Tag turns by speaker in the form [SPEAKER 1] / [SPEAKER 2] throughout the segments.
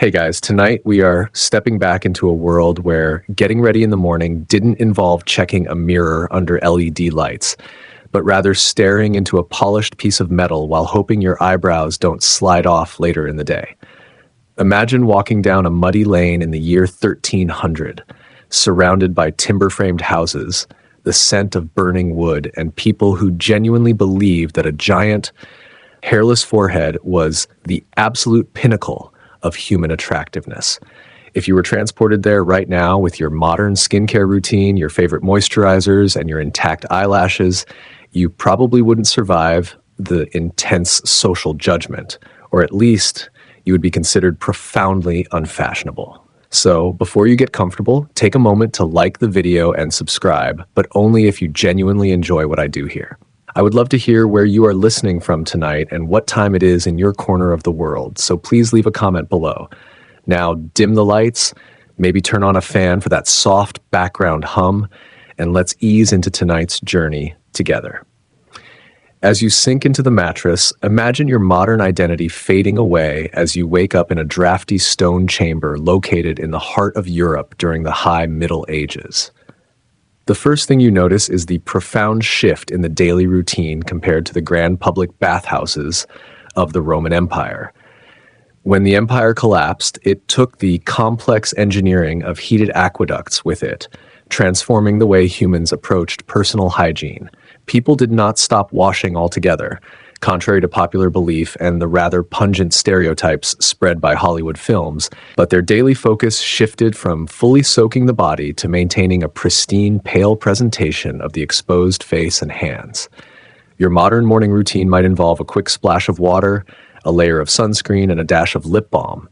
[SPEAKER 1] Hey guys, tonight we are stepping back into a world where getting ready in the morning didn't involve checking a mirror under LED lights, but rather staring into a polished piece of metal while hoping your eyebrows don't slide off later in the day. Imagine walking down a muddy lane in the year 1300, surrounded by timber-framed houses, the scent of burning wood, and people who genuinely believed that a giant, hairless forehead was the absolute pinnacle of human attractiveness. If you were transported there right now with your modern skincare routine, your favorite moisturizers, and your intact eyelashes, you probably wouldn't survive the intense social judgment, or at least you would be considered profoundly unfashionable. So before you get comfortable, take a moment to like the video and subscribe, but only if you genuinely enjoy what I do here. I would love to hear where you are listening from tonight and what time it is in your corner of the world, so please leave a comment below. Now dim the lights, maybe turn on a fan for that soft background hum, and let's ease into tonight's journey together. As you sink into the mattress, imagine your modern identity fading away as you wake up in a drafty stone chamber located in the heart of Europe during the High Middle Ages. The first thing you notice is the profound shift in the daily routine compared to the grand public bathhouses of the Roman Empire. When the empire collapsed, it took the complex engineering of heated aqueducts with it, transforming the way humans approached personal hygiene. People did not stop washing altogether, contrary to popular belief and the rather pungent stereotypes spread by Hollywood films, but their daily focus shifted from fully soaking the body to maintaining a pristine, pale presentation of the exposed face and hands. Your modern morning routine might involve a quick splash of water, a layer of sunscreen, and a dash of lip balm.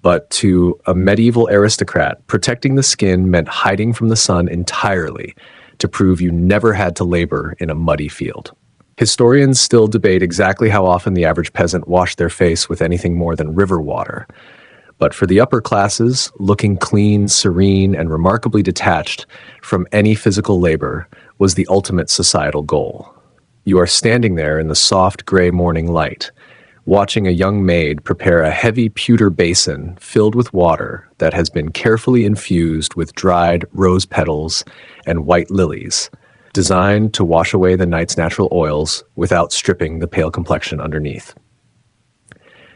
[SPEAKER 1] But to a medieval aristocrat, protecting the skin meant hiding from the sun entirely to prove you never had to labor in a muddy field. Historians still debate exactly how often the average peasant washed their face with anything more than river water. But for the upper classes, looking clean, serene, and remarkably detached from any physical labor was the ultimate societal goal. You are standing there in the soft gray morning light, watching a young maid prepare a heavy pewter basin filled with water that has been carefully infused with dried rose petals and white lilies, designed to wash away the night's natural oils without stripping the pale complexion underneath.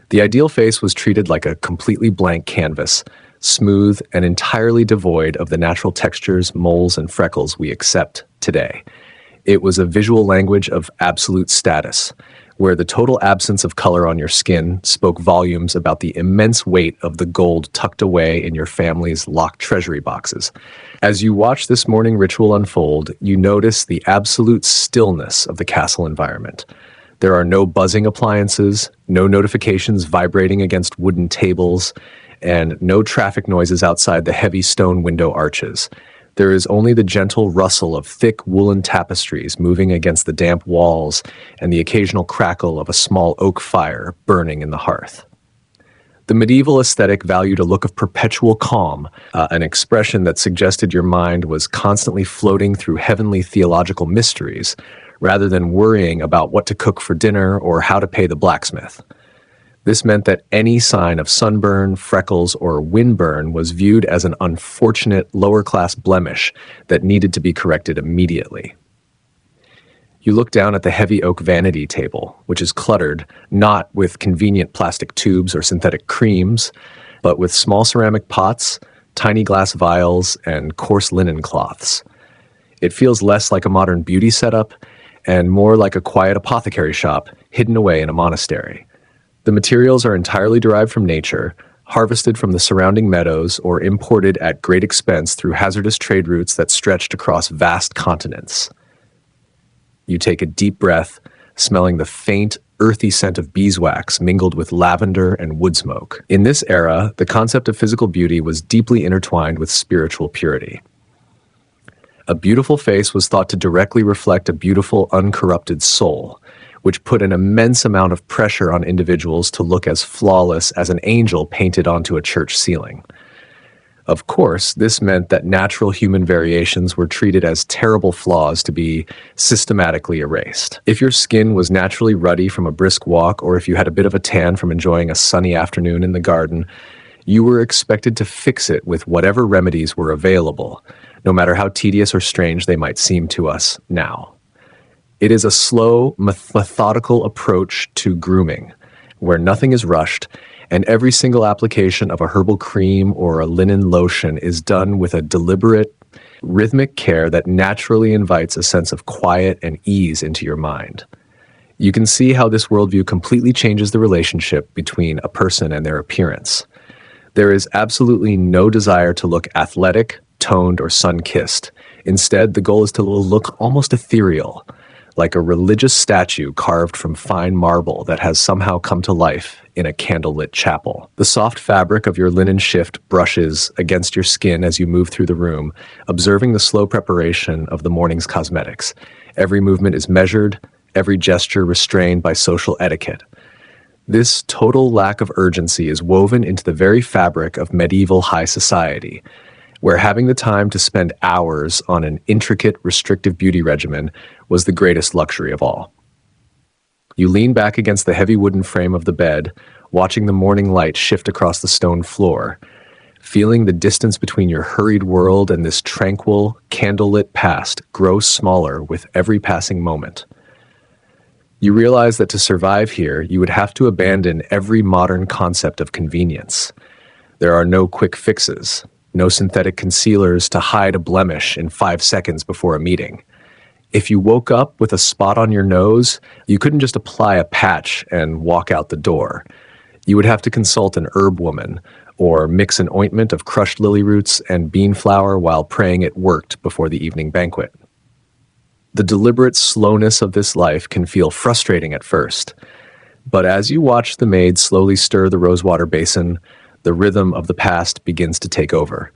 [SPEAKER 1] The ideal face was treated like a completely blank canvas, smooth and entirely devoid of the natural textures, moles, and freckles we accept today. It was a visual language of absolute status, where the total absence of color on your skin spoke volumes about the immense weight of the gold tucked away in your family's locked treasury boxes. As you watch this morning ritual unfold, you notice the absolute stillness of the castle environment. There are no buzzing appliances, no notifications vibrating against wooden tables, and no traffic noises outside the heavy stone window arches. There is only the gentle rustle of thick woolen tapestries moving against the damp walls and the occasional crackle of a small oak fire burning in the hearth. The medieval aesthetic valued a look of perpetual calm, an expression that suggested your mind was constantly floating through heavenly theological mysteries, rather than worrying about what to cook for dinner or how to pay the blacksmith. This meant that any sign of sunburn, freckles, or windburn was viewed as an unfortunate lower-class blemish that needed to be corrected immediately. You look down at the heavy oak vanity table, which is cluttered not with convenient plastic tubes or synthetic creams, but with small ceramic pots, tiny glass vials, and coarse linen cloths. It feels less like a modern beauty setup and more like a quiet apothecary shop hidden away in a monastery. The materials are entirely derived from nature, harvested from the surrounding meadows, or imported at great expense through hazardous trade routes that stretched across vast continents. You take a deep breath, smelling the faint, earthy scent of beeswax mingled with lavender and wood smoke. In this era, the concept of physical beauty was deeply intertwined with spiritual purity. A beautiful face was thought to directly reflect a beautiful, uncorrupted soul, which put an immense amount of pressure on individuals to look as flawless as an angel painted onto a church ceiling. Of course, this meant that natural human variations were treated as terrible flaws to be systematically erased. If your skin was naturally ruddy from a brisk walk, or if you had a bit of a tan from enjoying a sunny afternoon in the garden, You were expected to fix it with whatever remedies were available, no matter how tedious or strange they might seem to us now. It is a slow, methodical approach to grooming, where nothing is rushed, and every single application of a herbal cream or a linen lotion is done with a deliberate, rhythmic care that naturally invites a sense of quiet and ease into your mind. You can see how this worldview completely changes the relationship between a person and their appearance. There is absolutely no desire to look athletic, toned, or sun-kissed. Instead, the goal is to look almost ethereal, like a religious statue carved from fine marble that has somehow come to life in a candlelit chapel. The soft fabric of your linen shift brushes against your skin as you move through the room, observing the slow preparation of the morning's cosmetics. Every movement is measured, every gesture restrained by social etiquette. This total lack of urgency is woven into the very fabric of medieval high society, where having the time to spend hours on an intricate, restrictive beauty regimen was the greatest luxury of all. You lean back against the heavy wooden frame of the bed, watching the morning light shift across the stone floor, feeling the distance between your hurried world and this tranquil, candlelit past grow smaller with every passing moment. You realize that to survive here, you would have to abandon every modern concept of convenience. There are no quick fixes, no synthetic concealers to hide a blemish in 5 seconds before a meeting. If you woke up with a spot on your nose, you couldn't just apply a patch and walk out the door. You would have to consult an herb woman or mix an ointment of crushed lily roots and bean flour while praying it worked before the evening banquet. The deliberate slowness of this life can feel frustrating at first, but as you watch the maid slowly stir the rosewater basin, the rhythm of the past begins to take over.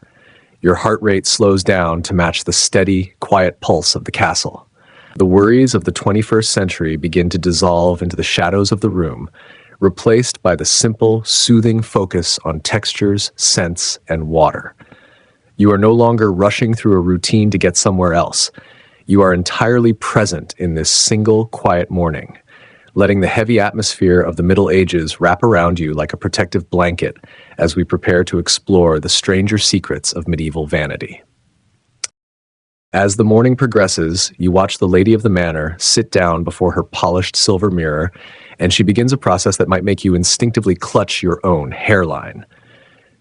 [SPEAKER 1] Your heart rate slows down to match the steady, quiet pulse of the castle. The worries of the 21st century begin to dissolve into the shadows of the room, replaced by the simple, soothing focus on textures, scents, and water. You are no longer rushing through a routine to get somewhere else. You are entirely present in this single, quiet morning, letting the heavy atmosphere of the Middle Ages wrap around you like a protective blanket as we prepare to explore the stranger secrets of medieval vanity. As the morning progresses, you watch the lady of the manor sit down before her polished silver mirror, and she begins a process that might make you instinctively clutch your own hairline.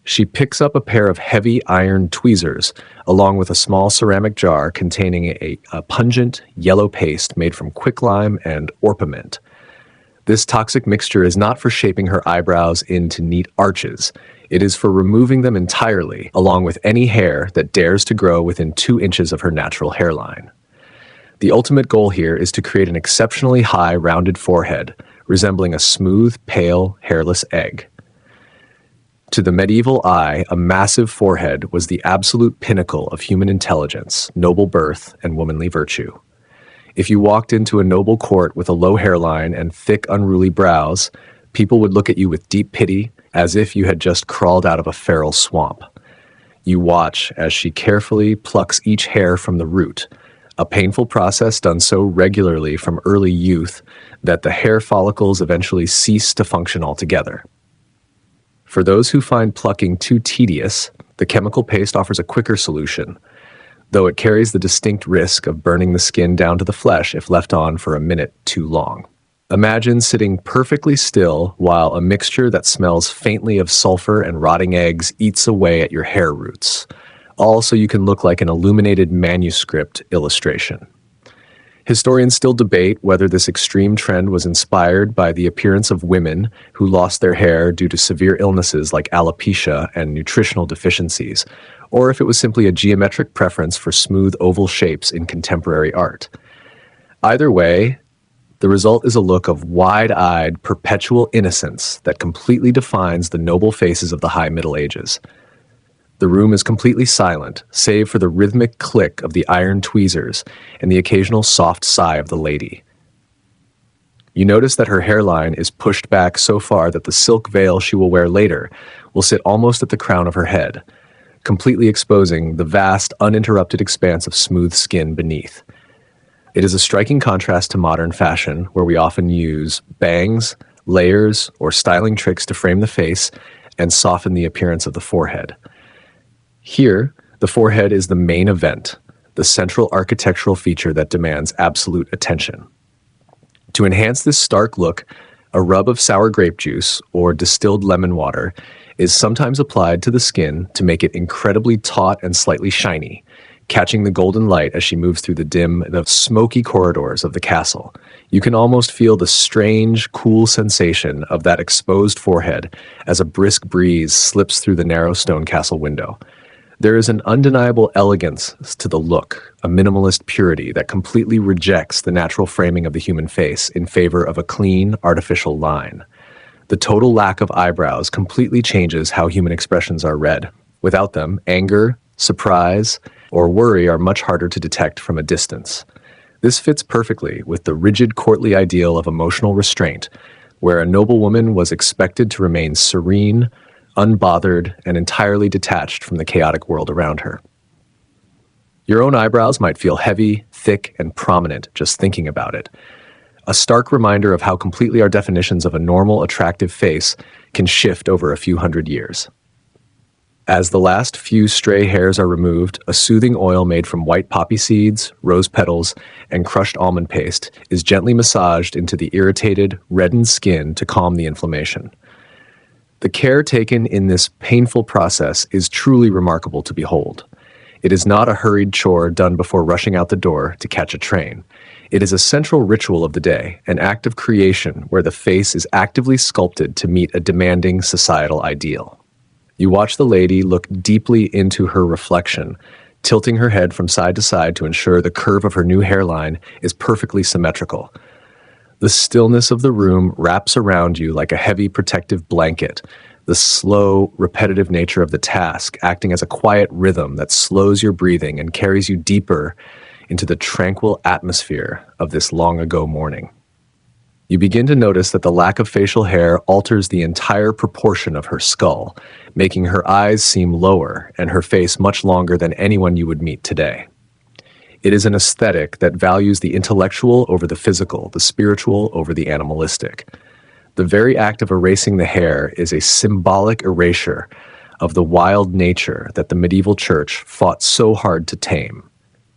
[SPEAKER 1] She picks up a pair of heavy iron tweezers, along with a small ceramic jar containing a pungent yellow paste made from quicklime and orpiment. This toxic mixture is not for shaping her eyebrows into neat arches. It is for removing them entirely, along with any hair that dares to grow within 2 inches of her natural hairline. The ultimate goal here is to create an exceptionally high, rounded forehead, resembling a smooth, pale, hairless egg. To the medieval eye, a massive forehead was the absolute pinnacle of human intelligence, noble birth, and womanly virtue. If you walked into a noble court with a low hairline and thick, unruly brows, people would look at you with deep pity, as if you had just crawled out of a feral swamp. You watch as she carefully plucks each hair from the root, a painful process done so regularly from early youth that the hair follicles eventually cease to function altogether. For those who find plucking too tedious, the chemical paste offers a quicker solution, though it carries the distinct risk of burning the skin down to the flesh if left on for a minute too long. Imagine sitting perfectly still while a mixture that smells faintly of sulfur and rotting eggs eats away at your hair roots, all so you can look like an illuminated manuscript illustration. Historians still debate whether this extreme trend was inspired by the appearance of women who lost their hair due to severe illnesses like alopecia and nutritional deficiencies, or if it was simply a geometric preference for smooth oval shapes in contemporary art. Either way, the result is a look of wide-eyed, perpetual innocence that completely defines the noble faces of the High Middle Ages. The room is completely silent, save for the rhythmic click of the iron tweezers and the occasional soft sigh of the lady. You notice that her hairline is pushed back so far that the silk veil she will wear later will sit almost at the crown of her head, completely exposing the vast, uninterrupted expanse of smooth skin beneath. It is a striking contrast to modern fashion, where we often use bangs, layers, or styling tricks to frame the face, and soften the appearance of the forehead. Here, the forehead is the main event, the central architectural feature that demands absolute attention. To enhance this stark look, a rub of sour grape juice or distilled lemon water is sometimes applied to the skin to make it incredibly taut and slightly shiny, catching the golden light as she moves through the dim, smoky corridors of the castle. You can almost feel the strange, cool sensation of that exposed forehead as a brisk breeze slips through the narrow stone castle window. There is an undeniable elegance to the look, a minimalist purity that completely rejects the natural framing of the human face in favor of a clean, artificial line. The total lack of eyebrows completely changes how human expressions are read. Without them, anger, surprise, or worry are much harder to detect from a distance. This fits perfectly with the rigid courtly ideal of emotional restraint, where a noblewoman was expected to remain serene, unbothered, and entirely detached from the chaotic world around her. Your own eyebrows might feel heavy, thick, and prominent just thinking about it. A stark reminder of how completely our definitions of a normal, attractive face can shift over a few hundred years. As the last few stray hairs are removed, a soothing oil made from white poppy seeds, rose petals, and crushed almond paste is gently massaged into the irritated, reddened skin to calm the inflammation. The care taken in this painful process is truly remarkable to behold. It is not a hurried chore done before rushing out the door to catch a train. It is a central ritual of the day, an act of creation where the face is actively sculpted to meet a demanding societal ideal. You watch the lady look deeply into her reflection, tilting her head from side to side to ensure the curve of her new hairline is perfectly symmetrical. The stillness of the room wraps around you like a heavy protective blanket, the slow, repetitive nature of the task acting as a quiet rhythm that slows your breathing and carries you deeper into the tranquil atmosphere of this long-ago morning. You begin to notice that the lack of facial hair alters the entire proportion of her skull, making her eyes seem lower and her face much longer than anyone you would meet today. It is an aesthetic that values the intellectual over the physical, the spiritual over the animalistic. The very act of erasing the hair is a symbolic erasure of the wild nature that the medieval church fought so hard to tame.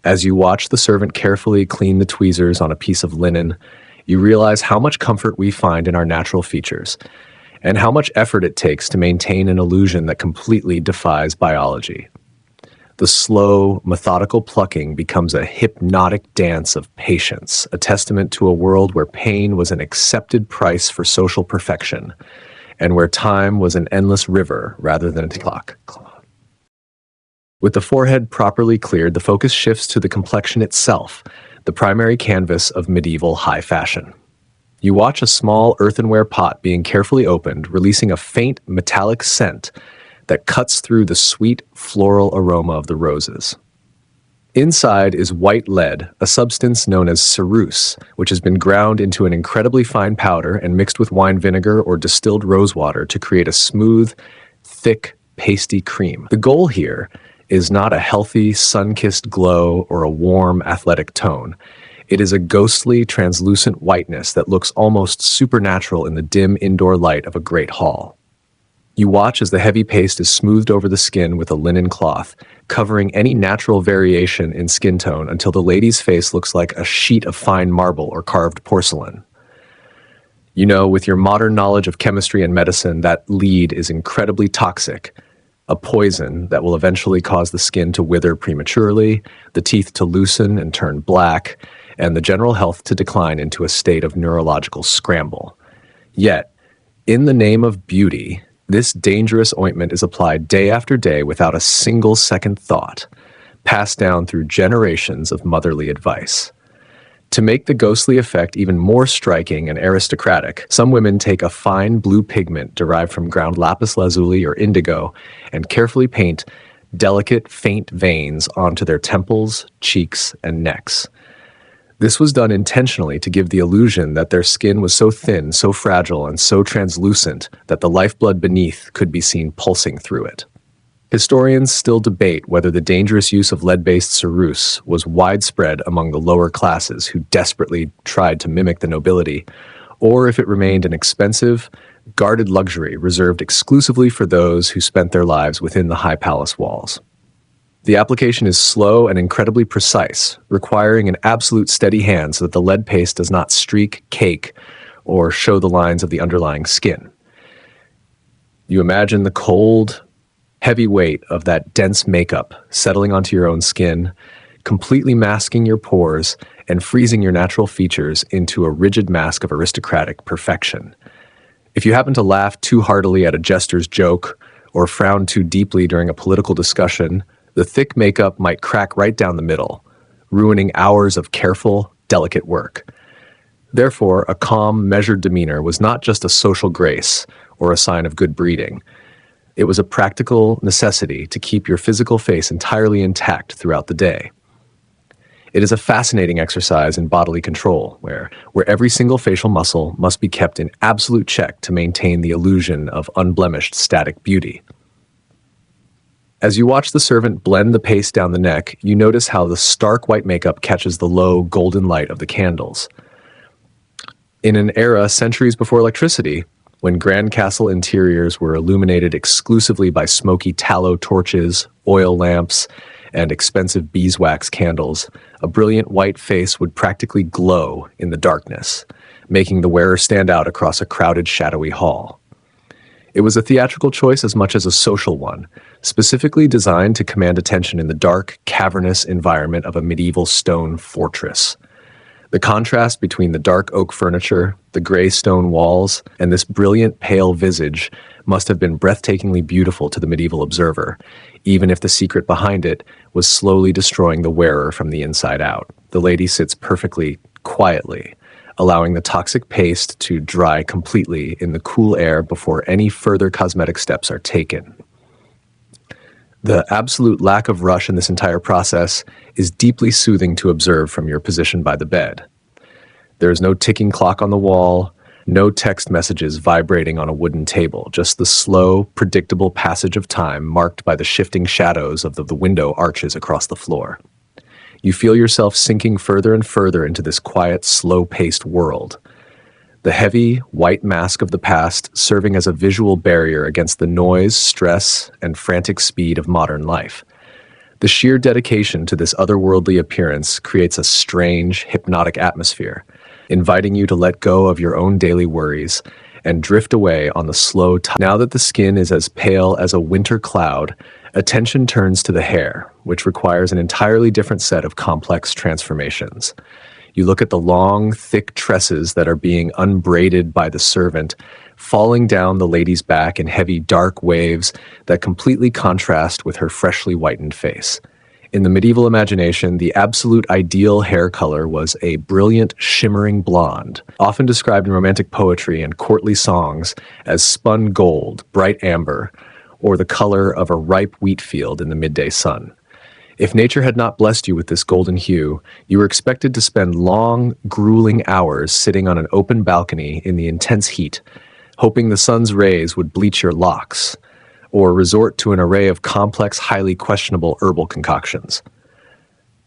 [SPEAKER 1] As you watch the servant carefully clean the tweezers on a piece of linen, you realize how much comfort we find in our natural features, and how much effort it takes to maintain an illusion that completely defies biology. The slow, methodical plucking becomes a hypnotic dance of patience, a testament to a world where pain was an accepted price for social perfection, and where time was an endless river rather than a clock. With the forehead properly cleared, the focus shifts to the complexion itself, the primary canvas of medieval high fashion. You watch a small earthenware pot being carefully opened, releasing a faint metallic scent that cuts through the sweet floral aroma of the roses. Inside is white lead, a substance known as ceruse, which has been ground into an incredibly fine powder and mixed with wine vinegar or distilled rosewater to create a smooth, thick, pasty cream. The goal here is not a healthy, sun-kissed glow or a warm, athletic tone. It is a ghostly, translucent whiteness that looks almost supernatural in the dim indoor light of a great hall. You watch as the heavy paste is smoothed over the skin with a linen cloth, covering any natural variation in skin tone until the lady's face looks like a sheet of fine marble or carved porcelain. You know, with your modern knowledge of chemistry and medicine, that lead is incredibly toxic, a poison that will eventually cause the skin to wither prematurely, the teeth to loosen and turn black, and the general health to decline into a state of neurological scramble. Yet, in the name of beauty, this dangerous ointment is applied day after day without a single second thought, passed down through generations of motherly advice. To make the ghostly effect even more striking and aristocratic, some women take a fine blue pigment derived from ground lapis lazuli or indigo and carefully paint delicate, faint veins onto their temples, cheeks, and necks. This was done intentionally to give the illusion that their skin was so thin, so fragile, and so translucent that the lifeblood beneath could be seen pulsing through it. Historians still debate whether the dangerous use of lead-based ceruse was widespread among the lower classes who desperately tried to mimic the nobility, or if it remained an expensive, guarded luxury reserved exclusively for those who spent their lives within the high palace walls. The application is slow and incredibly precise, requiring an absolute steady hand so that the lead paste does not streak, cake, or show the lines of the underlying skin. You imagine the cold, heavy weight of that dense makeup settling onto your own skin, completely masking your pores and freezing your natural features into a rigid mask of aristocratic perfection. If you happen to laugh too heartily at a jester's joke or frown too deeply during a political discussion, the thick makeup might crack right down the middle, ruining hours of careful, delicate work. Therefore, a calm, measured demeanor was not just a social grace or a sign of good breeding. It was a practical necessity to keep your physical face entirely intact throughout the day. It is a fascinating exercise in bodily control, where every single facial muscle must be kept in absolute check to maintain the illusion of unblemished static beauty. As you watch the servant blend the paste down the neck, you notice how the stark white makeup catches the low, golden light of the candles. In an era centuries before electricity, when Grand Castle interiors were illuminated exclusively by smoky tallow torches, oil lamps, and expensive beeswax candles, a brilliant white face would practically glow in the darkness, making the wearer stand out across a crowded, shadowy hall. It was a theatrical choice as much as a social one, specifically designed to command attention in the dark, cavernous environment of a medieval stone fortress. The contrast between the dark oak furniture, the gray stone walls, and this brilliant, pale visage must have been breathtakingly beautiful to the medieval observer, even if the secret behind it was slowly destroying the wearer from the inside out. The lady sits perfectly, quietly, allowing the toxic paste to dry completely in the cool air before any further cosmetic steps are taken. The absolute lack of rush in this entire process is deeply soothing to observe from your position by the bed. There is no ticking clock on the wall, no text messages vibrating on a wooden table, just the slow, predictable passage of time marked by the shifting shadows of the window arches across the floor. You feel yourself sinking further and further into this quiet, slow-paced world. The heavy, white mask of the past serving as a visual barrier against the noise, stress, and frantic speed of modern life. The sheer dedication to this otherworldly appearance creates a strange, hypnotic atmosphere, inviting you to let go of your own daily worries and drift away on the slow tide. Now that the skin is as pale as a winter cloud, attention turns to the hair, which requires an entirely different set of complex transformations. You look at the long, thick tresses that are being unbraided by the servant, falling down the lady's back in heavy, dark waves that completely contrast with her freshly whitened face. In the medieval imagination, the absolute ideal hair color was a brilliant, shimmering blonde, often described in romantic poetry and courtly songs as spun gold, bright amber, or the color of a ripe wheat field in the midday sun. If nature had not blessed you with this golden hue, you were expected to spend long, grueling hours sitting on an open balcony in the intense heat, hoping the sun's rays would bleach your locks, or resort to an array of complex, highly questionable herbal concoctions.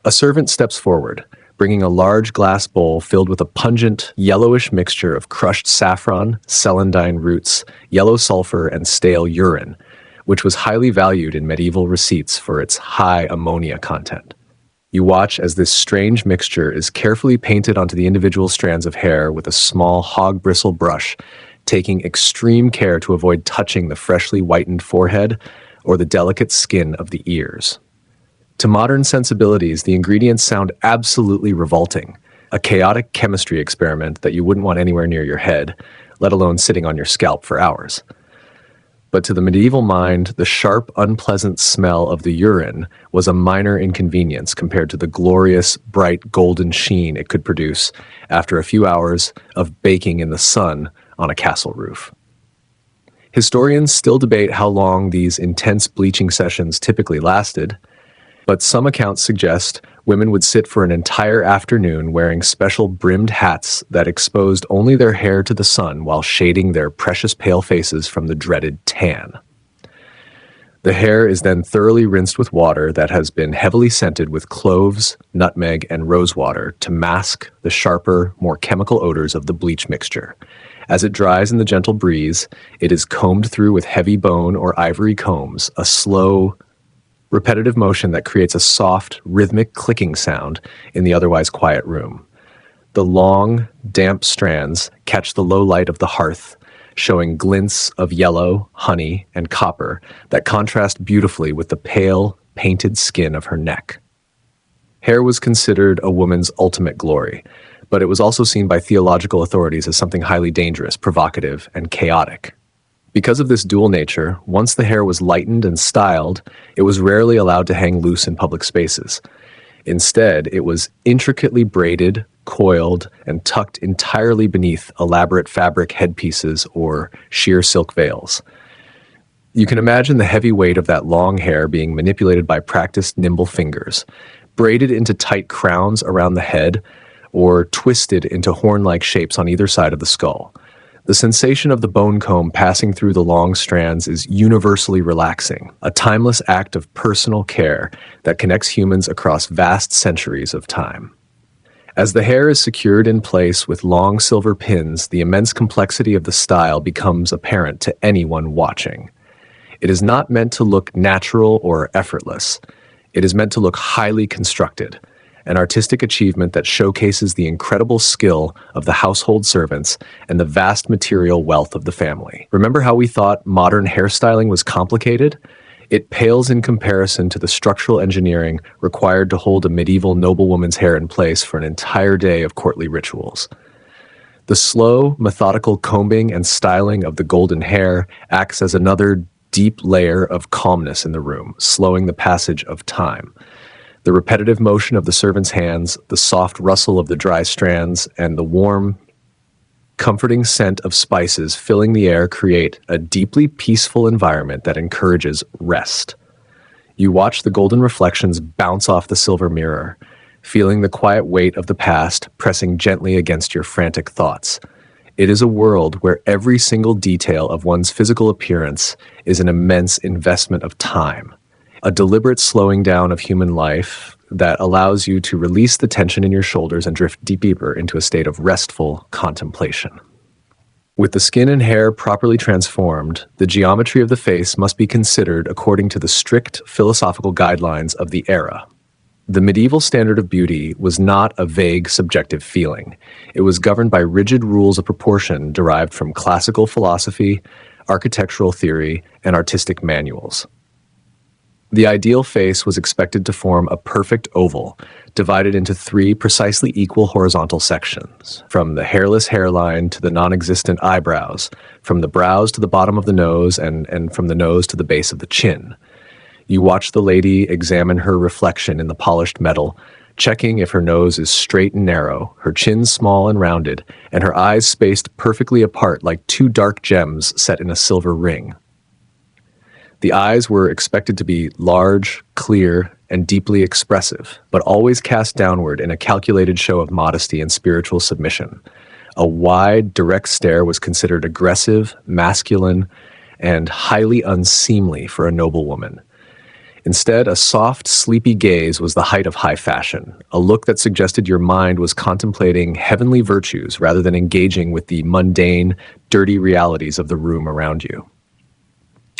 [SPEAKER 1] A servant steps forward, bringing a large glass bowl filled with a pungent, yellowish mixture of crushed saffron, celandine roots, yellow sulfur, and stale urine, which was highly valued in medieval receipts for its high ammonia content. You watch as this strange mixture is carefully painted onto the individual strands of hair with a small hog bristle brush, taking extreme care to avoid touching the freshly whitened forehead or the delicate skin of the ears. To modern sensibilities, the ingredients sound absolutely revolting, a chaotic chemistry experiment that you wouldn't want anywhere near your head, let alone sitting on your scalp for hours. But to the medieval mind, the sharp, unpleasant smell of the urine was a minor inconvenience compared to the glorious, bright, golden sheen it could produce after a few hours of baking in the sun on a castle roof. Historians still debate how long these intense bleaching sessions typically lasted, but some accounts suggest women would sit for an entire afternoon wearing special brimmed hats that exposed only their hair to the sun while shading their precious pale faces from the dreaded tan. The hair is then thoroughly rinsed with water that has been heavily scented with cloves, nutmeg, and rosewater to mask the sharper, more chemical odors of the bleach mixture. As it dries in the gentle breeze, it is combed through with heavy bone or ivory combs, a slow, repetitive motion that creates a soft, rhythmic clicking sound in the otherwise quiet room. The long, damp strands catch the low light of the hearth, showing glints of yellow, honey, and copper that contrast beautifully with the pale, painted skin of her neck. Hair was considered a woman's ultimate glory, but it was also seen by theological authorities as something highly dangerous, provocative, and chaotic. Because of this dual nature, once the hair was lightened and styled, it was rarely allowed to hang loose in public spaces. Instead, it was intricately braided, coiled, and tucked entirely beneath elaborate fabric headpieces or sheer silk veils. You can imagine the heavy weight of that long hair being manipulated by practiced, nimble fingers, braided into tight crowns around the head, or twisted into horn-like shapes on either side of the skull. The sensation of the bone comb passing through the long strands is universally relaxing, a timeless act of personal care that connects humans across vast centuries of time. As the hair is secured in place with long silver pins, the immense complexity of the style becomes apparent to anyone watching. It is not meant to look natural or effortless. It is meant to look highly constructed, an artistic achievement that showcases the incredible skill of the household servants and the vast material wealth of the family. Remember how we thought modern hairstyling was complicated? It pales in comparison to the structural engineering required to hold a medieval noblewoman's hair in place for an entire day of courtly rituals. The slow, methodical combing and styling of the golden hair acts as another deep layer of calmness in the room, slowing the passage of time. The repetitive motion of the servant's hands, the soft rustle of the dry strands, and the warm, comforting scent of spices filling the air create a deeply peaceful environment that encourages rest. You watch the golden reflections bounce off the silver mirror, feeling the quiet weight of the past pressing gently against your frantic thoughts. It is a world where every single detail of one's physical appearance is an immense investment of time, a deliberate slowing down of human life that allows you to release the tension in your shoulders and drift deeper into a state of restful contemplation. With the skin and hair properly transformed, the geometry of the face must be considered according to the strict philosophical guidelines of the era. The medieval standard of beauty was not a vague, subjective feeling. It was governed by rigid rules of proportion derived from classical philosophy, architectural theory, and artistic manuals. The ideal face was expected to form a perfect oval, divided into 3 precisely equal horizontal sections, from the hairless hairline to the non-existent eyebrows, from the brows to the bottom of the nose, and from the nose to the base of the chin. You watch the lady examine her reflection in the polished metal, checking if her nose is straight and narrow, her chin small and rounded, and her eyes spaced perfectly apart like 2 dark gems set in a silver ring. The eyes were expected to be large, clear, and deeply expressive, but always cast downward in a calculated show of modesty and spiritual submission. A wide, direct stare was considered aggressive, masculine, and highly unseemly for a noblewoman. Instead, a soft, sleepy gaze was the height of high fashion, a look that suggested your mind was contemplating heavenly virtues rather than engaging with the mundane, dirty realities of the room around you.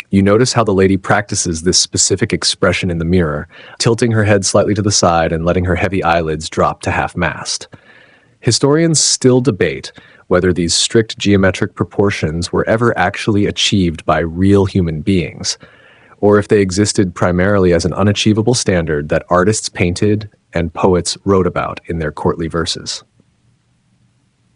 [SPEAKER 1] You notice how the lady practices this specific expression in the mirror, tilting her head slightly to the side and letting her heavy eyelids drop to half-mast. Historians still debate whether these strict geometric proportions were ever actually achieved by real human beings, or if they existed primarily as an unachievable standard that artists painted and poets wrote about in their courtly verses.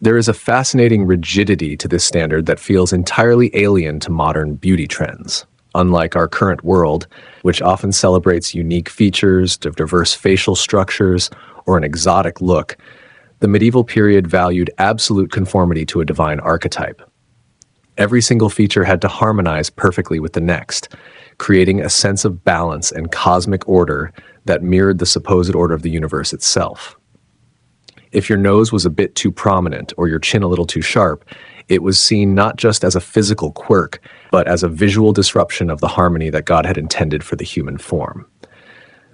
[SPEAKER 1] There is a fascinating rigidity to this standard that feels entirely alien to modern beauty trends. Unlike our current world, which often celebrates unique features, diverse facial structures, or an exotic look, the medieval period valued absolute conformity to a divine archetype. Every single feature had to harmonize perfectly with the next, creating a sense of balance and cosmic order that mirrored the supposed order of the universe itself. If your nose was a bit too prominent or your chin a little too sharp, it was seen not just as a physical quirk, but as a visual disruption of the harmony that God had intended for the human form.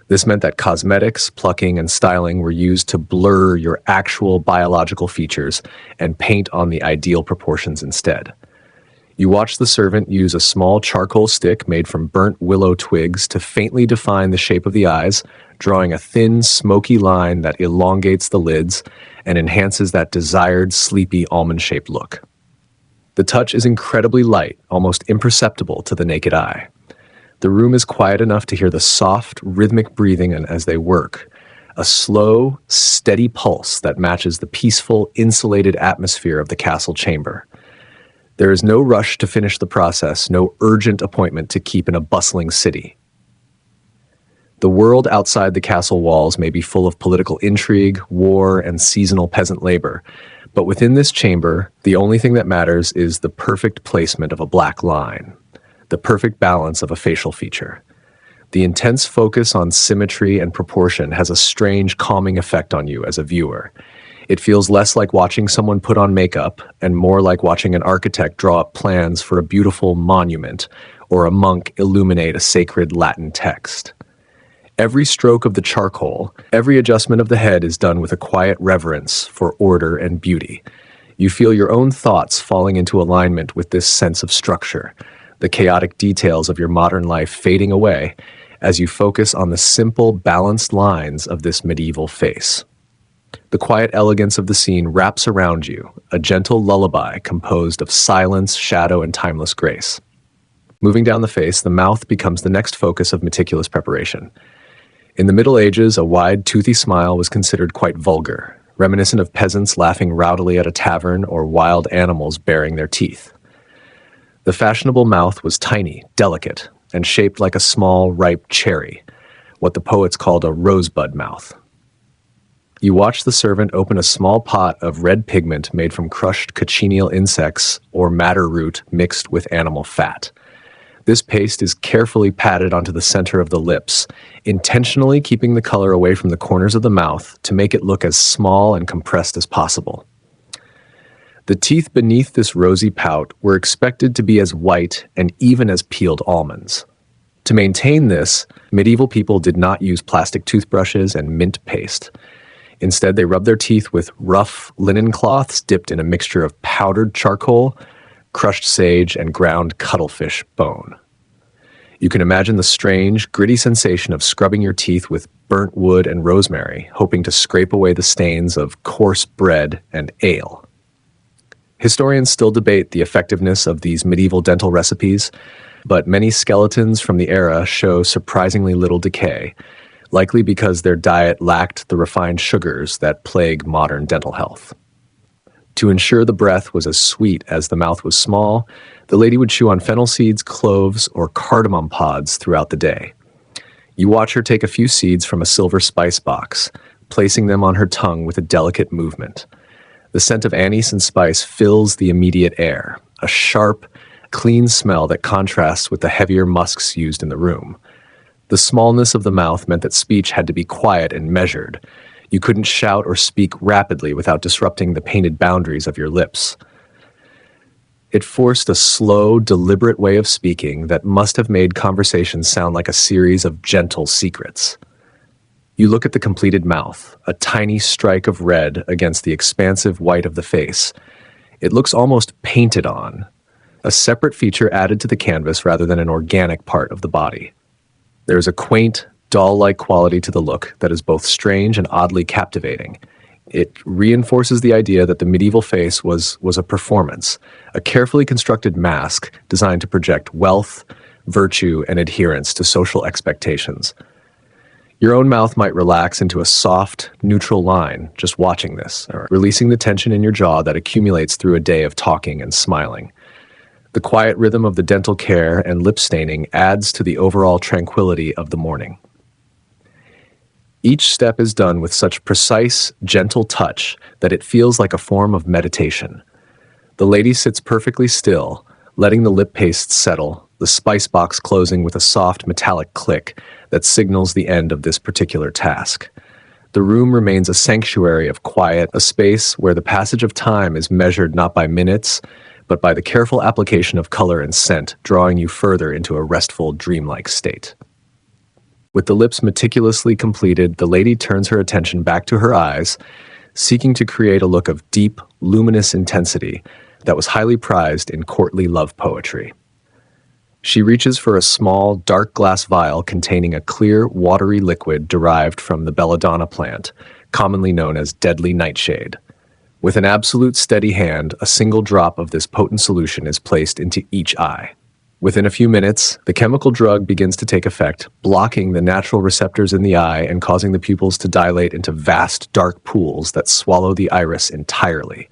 [SPEAKER 1] This meant that cosmetics, plucking, and styling were used to blur your actual biological features and paint on the ideal proportions instead. You watch the servant use a small charcoal stick made from burnt willow twigs to faintly define the shape of the eyes, drawing a thin, smoky line that elongates the lids and enhances that desired, sleepy, almond-shaped look. The touch is incredibly light, almost imperceptible to the naked eye. The room is quiet enough to hear the soft, rhythmic breathing as they work, a slow, steady pulse that matches the peaceful, insulated atmosphere of the castle chamber. There is no rush to finish the process, no urgent appointment to keep in a bustling city. The world outside the castle walls may be full of political intrigue, war, and seasonal peasant labor, but within this chamber, the only thing that matters is the perfect placement of a black line, the perfect balance of a facial feature. The intense focus on symmetry and proportion has a strange calming effect on you as a viewer. It feels less like watching someone put on makeup and more like watching an architect draw up plans for a beautiful monument or a monk illuminate a sacred Latin text. Every stroke of the charcoal, every adjustment of the head is done with a quiet reverence for order and beauty. You feel your own thoughts falling into alignment with this sense of structure, the chaotic details of your modern life fading away as you focus on the simple, balanced lines of this medieval face. The quiet elegance of the scene wraps around you, a gentle lullaby composed of silence, shadow, and timeless grace. Moving down the face, the mouth becomes the next focus of meticulous preparation. In the Middle Ages, a wide, toothy smile was considered quite vulgar, reminiscent of peasants laughing rowdily at a tavern or wild animals baring their teeth. The fashionable mouth was tiny, delicate, and shaped like a small, ripe cherry, what the poets called a rosebud mouth. You watch the servant open a small pot of red pigment made from crushed cochineal insects or madder root mixed with animal fat. This paste is carefully patted onto the center of the lips, intentionally keeping the color away from the corners of the mouth to make it look as small and compressed as possible. The teeth beneath this rosy pout were expected to be as white and even as peeled almonds. To maintain this, medieval people did not use plastic toothbrushes and mint paste. Instead, they rubbed their teeth with rough linen cloths dipped in a mixture of powdered charcoal, crushed sage, and ground cuttlefish bone. You can imagine the strange, gritty sensation of scrubbing your teeth with burnt wood and rosemary, hoping to scrape away the stains of coarse bread and ale. Historians still debate the effectiveness of these medieval dental recipes, but many skeletons from the era show surprisingly little decay, likely because their diet lacked the refined sugars that plague modern dental health. To ensure the breath was as sweet as the mouth was small, the lady would chew on fennel seeds, cloves, or cardamom pods throughout the day. You watch her take a few seeds from a silver spice box, placing them on her tongue with a delicate movement. The scent of anise and spice fills the immediate air, a sharp, clean smell that contrasts with the heavier musks used in the room. The smallness of the mouth meant that speech had to be quiet and measured. You couldn't shout or speak rapidly without disrupting the painted boundaries of your lips. It forced a slow, deliberate way of speaking that must have made conversations sound like a series of gentle secrets. You look at the completed mouth, a tiny strike of red against the expansive white of the face. It looks almost painted on, a separate feature added to the canvas rather than an organic part of the body. There is a quaint, doll-like quality to the look that is both strange and oddly captivating. It reinforces the idea that the medieval face was a performance, a carefully constructed mask designed to project wealth, virtue, and adherence to social expectations. Your own mouth might relax into a soft, neutral line just watching this, or releasing the tension in your jaw that accumulates through a day of talking and smiling. The quiet rhythm of the dental care and lip staining adds to the overall tranquility of the morning. Each step is done with such precise, gentle touch that it feels like a form of meditation. The lady sits perfectly still, letting the lip paste settle, the spice box closing with a soft metallic click that signals the end of this particular task. The room remains a sanctuary of quiet, a space where the passage of time is measured not by minutes, but by the careful application of color and scent, drawing you further into a restful, dreamlike state. With the lips meticulously completed, the lady turns her attention back to her eyes, seeking to create a look of deep, luminous intensity that was highly prized in courtly love poetry. She reaches for a small, dark glass vial containing a clear, watery liquid derived from the belladonna plant, commonly known as deadly nightshade. With an absolute steady hand, a single drop of this potent solution is placed into each eye. Within a few minutes, the chemical drug begins to take effect, blocking the natural receptors in the eye and causing the pupils to dilate into vast, dark pools that swallow the iris entirely.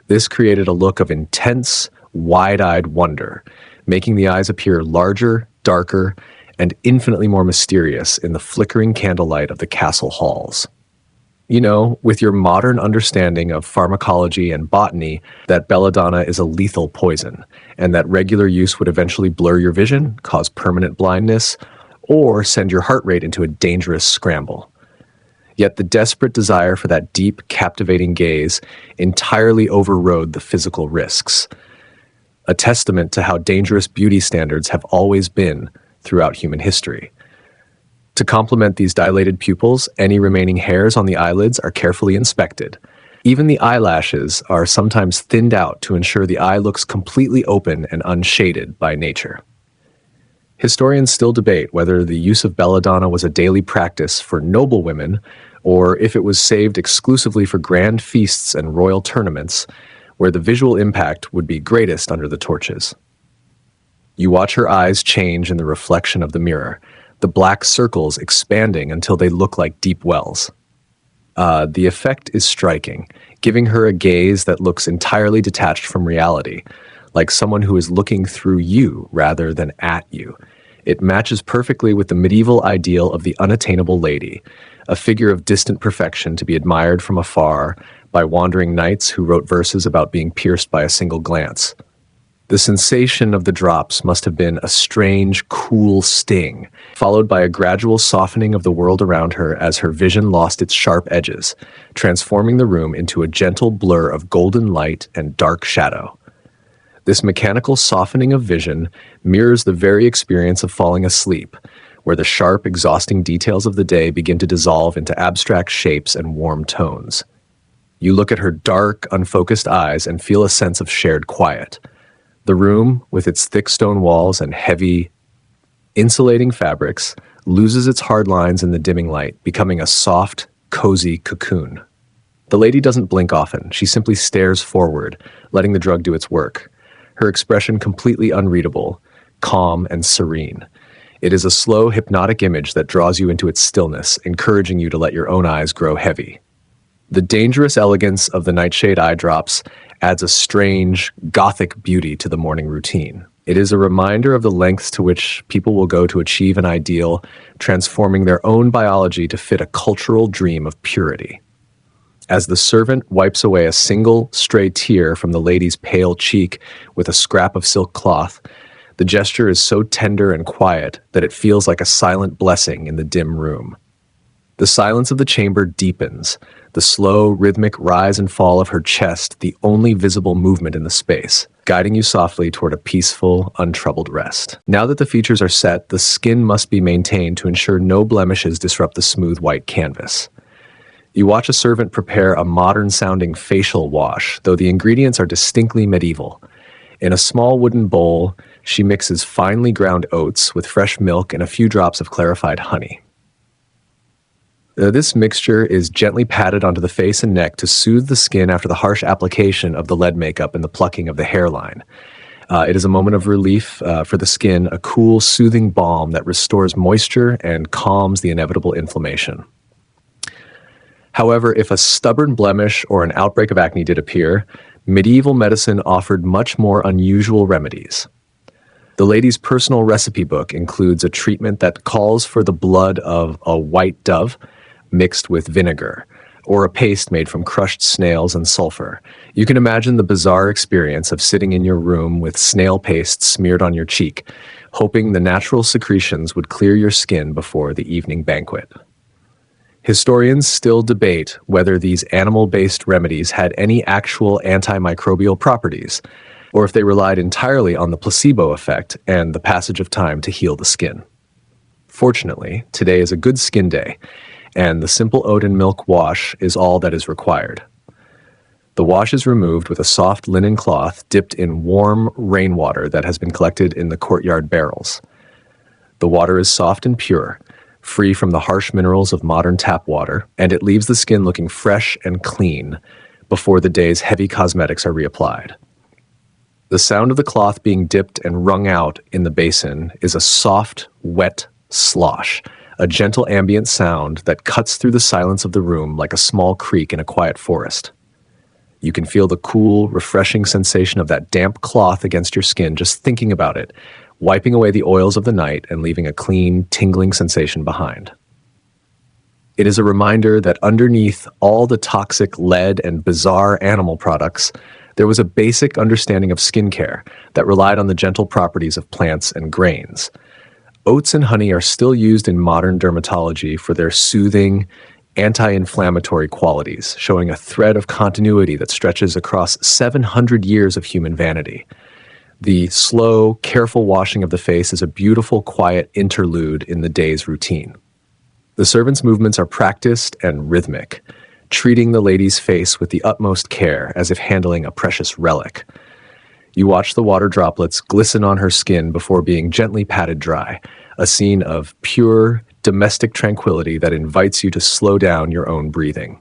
[SPEAKER 1] This created a look of intense, wide-eyed wonder, making the eyes appear larger, darker, and infinitely more mysterious in the flickering candlelight of the castle halls. You know, with your modern understanding of pharmacology and botany, that belladonna is a lethal poison, and that regular use would eventually blur your vision, cause permanent blindness, or send your heart rate into a dangerous scramble. Yet the desperate desire for that deep, captivating gaze entirely overrode the physical risks, a testament to how dangerous beauty standards have always been throughout human history. To complement these dilated pupils, any remaining hairs on the eyelids are carefully inspected. Even the eyelashes are sometimes thinned out to ensure the eye looks completely open and unshaded by nature. Historians still debate whether the use of belladonna was a daily practice for noble women, or if it was saved exclusively for grand feasts and royal tournaments, where the visual impact would be greatest under the torches. You watch her eyes change in the reflection of the mirror, the black circles expanding until they look like deep wells. The effect is striking, giving her a gaze that looks entirely detached from reality, like someone who is looking through you rather than at you. It matches perfectly with the medieval ideal of the unattainable lady, a figure of distant perfection to be admired from afar by wandering knights who wrote verses about being pierced by a single glance. The sensation of the drops must have been a strange, cool sting, followed by a gradual softening of the world around her as her vision lost its sharp edges, transforming the room into a gentle blur of golden light and dark shadow. This mechanical softening of vision mirrors the very experience of falling asleep, where the sharp, exhausting details of the day begin to dissolve into abstract shapes and warm tones. You look at her dark, unfocused eyes and feel a sense of shared quiet. The room, with its thick stone walls and heavy, insulating fabrics, loses its hard lines in the dimming light, becoming a soft, cozy cocoon. The lady doesn't blink often. She simply stares forward, letting the drug do its work. Her expression completely unreadable, calm and serene. It is a slow, hypnotic image that draws you into its stillness, encouraging you to let your own eyes grow heavy. The dangerous elegance of the nightshade eye drops adds a strange, gothic beauty to the morning routine. It is a reminder of the lengths to which people will go to achieve an ideal, transforming their own biology to fit a cultural dream of purity. As the servant wipes away a single, stray tear from the lady's pale cheek with a scrap of silk cloth, the gesture is so tender and quiet that it feels like a silent blessing in the dim room. The silence of the chamber deepens, the slow, rhythmic rise and fall of her chest the only visible movement in the space, guiding you softly toward a peaceful, untroubled rest. Now that the features are set, the skin must be maintained to ensure no blemishes disrupt the smooth white canvas. You watch a servant prepare a modern-sounding facial wash, though the ingredients are distinctly medieval. In a small wooden bowl, she mixes finely ground oats with fresh milk and a few drops of clarified honey. This mixture is gently patted onto the face and neck to soothe the skin after the harsh application of the lead makeup and the plucking of the hairline. It is a moment of relief for the skin, a cool, soothing balm that restores moisture and calms the inevitable inflammation. However, if a stubborn blemish or an outbreak of acne did appear, medieval medicine offered much more unusual remedies. The lady's personal recipe book includes a treatment that calls for the blood of a white dove mixed with vinegar, or a paste made from crushed snails and sulfur. You can imagine the bizarre experience of sitting in your room with snail paste smeared on your cheek, hoping the natural secretions would clear your skin before the evening banquet. Historians still debate whether these animal-based remedies had any actual antimicrobial properties, or if they relied entirely on the placebo effect and the passage of time to heal the skin. Fortunately, today is a good skin day, and the simple oat and milk wash is all that is required. The wash is removed with a soft linen cloth dipped in warm rainwater that has been collected in the courtyard barrels. The water is soft and pure, free from the harsh minerals of modern tap water, and it leaves the skin looking fresh and clean before the day's heavy cosmetics are reapplied. The sound of the cloth being dipped and wrung out in the basin is a soft, wet slosh, a gentle ambient sound that cuts through the silence of the room like a small creek in a quiet forest. You can feel the cool, refreshing sensation of that damp cloth against your skin just thinking about it, wiping away the oils of the night and leaving a clean, tingling sensation behind. It is a reminder that underneath all the toxic lead and bizarre animal products, there was a basic understanding of skincare that relied on the gentle properties of plants and grains. Oats and honey are still used in modern dermatology for their soothing, anti-inflammatory qualities, showing a thread of continuity that stretches across 700 years of human vanity. The slow, careful washing of the face is a beautiful, quiet interlude in the day's routine. The servants' movements are practiced and rhythmic, treating the lady's face with the utmost care as if handling a precious relic. You watch the water droplets glisten on her skin before being gently patted dry, a scene of pure, domestic tranquility that invites you to slow down your own breathing.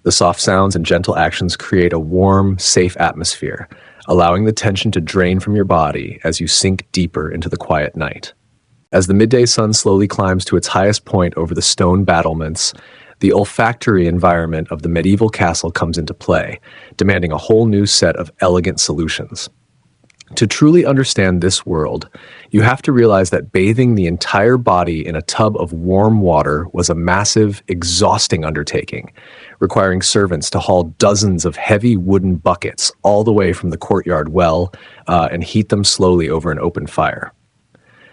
[SPEAKER 1] The soft sounds and gentle actions create a warm, safe atmosphere, allowing the tension to drain from your body as you sink deeper into the quiet night. As the midday sun slowly climbs to its highest point over the stone battlements, the olfactory environment of the medieval castle comes into play, demanding a whole new set of elegant solutions. To truly understand this world, you have to realize that bathing the entire body in a tub of warm water was a massive, exhausting undertaking, requiring servants to haul dozens of heavy wooden buckets all the way from the courtyard well and heat them slowly over an open fire.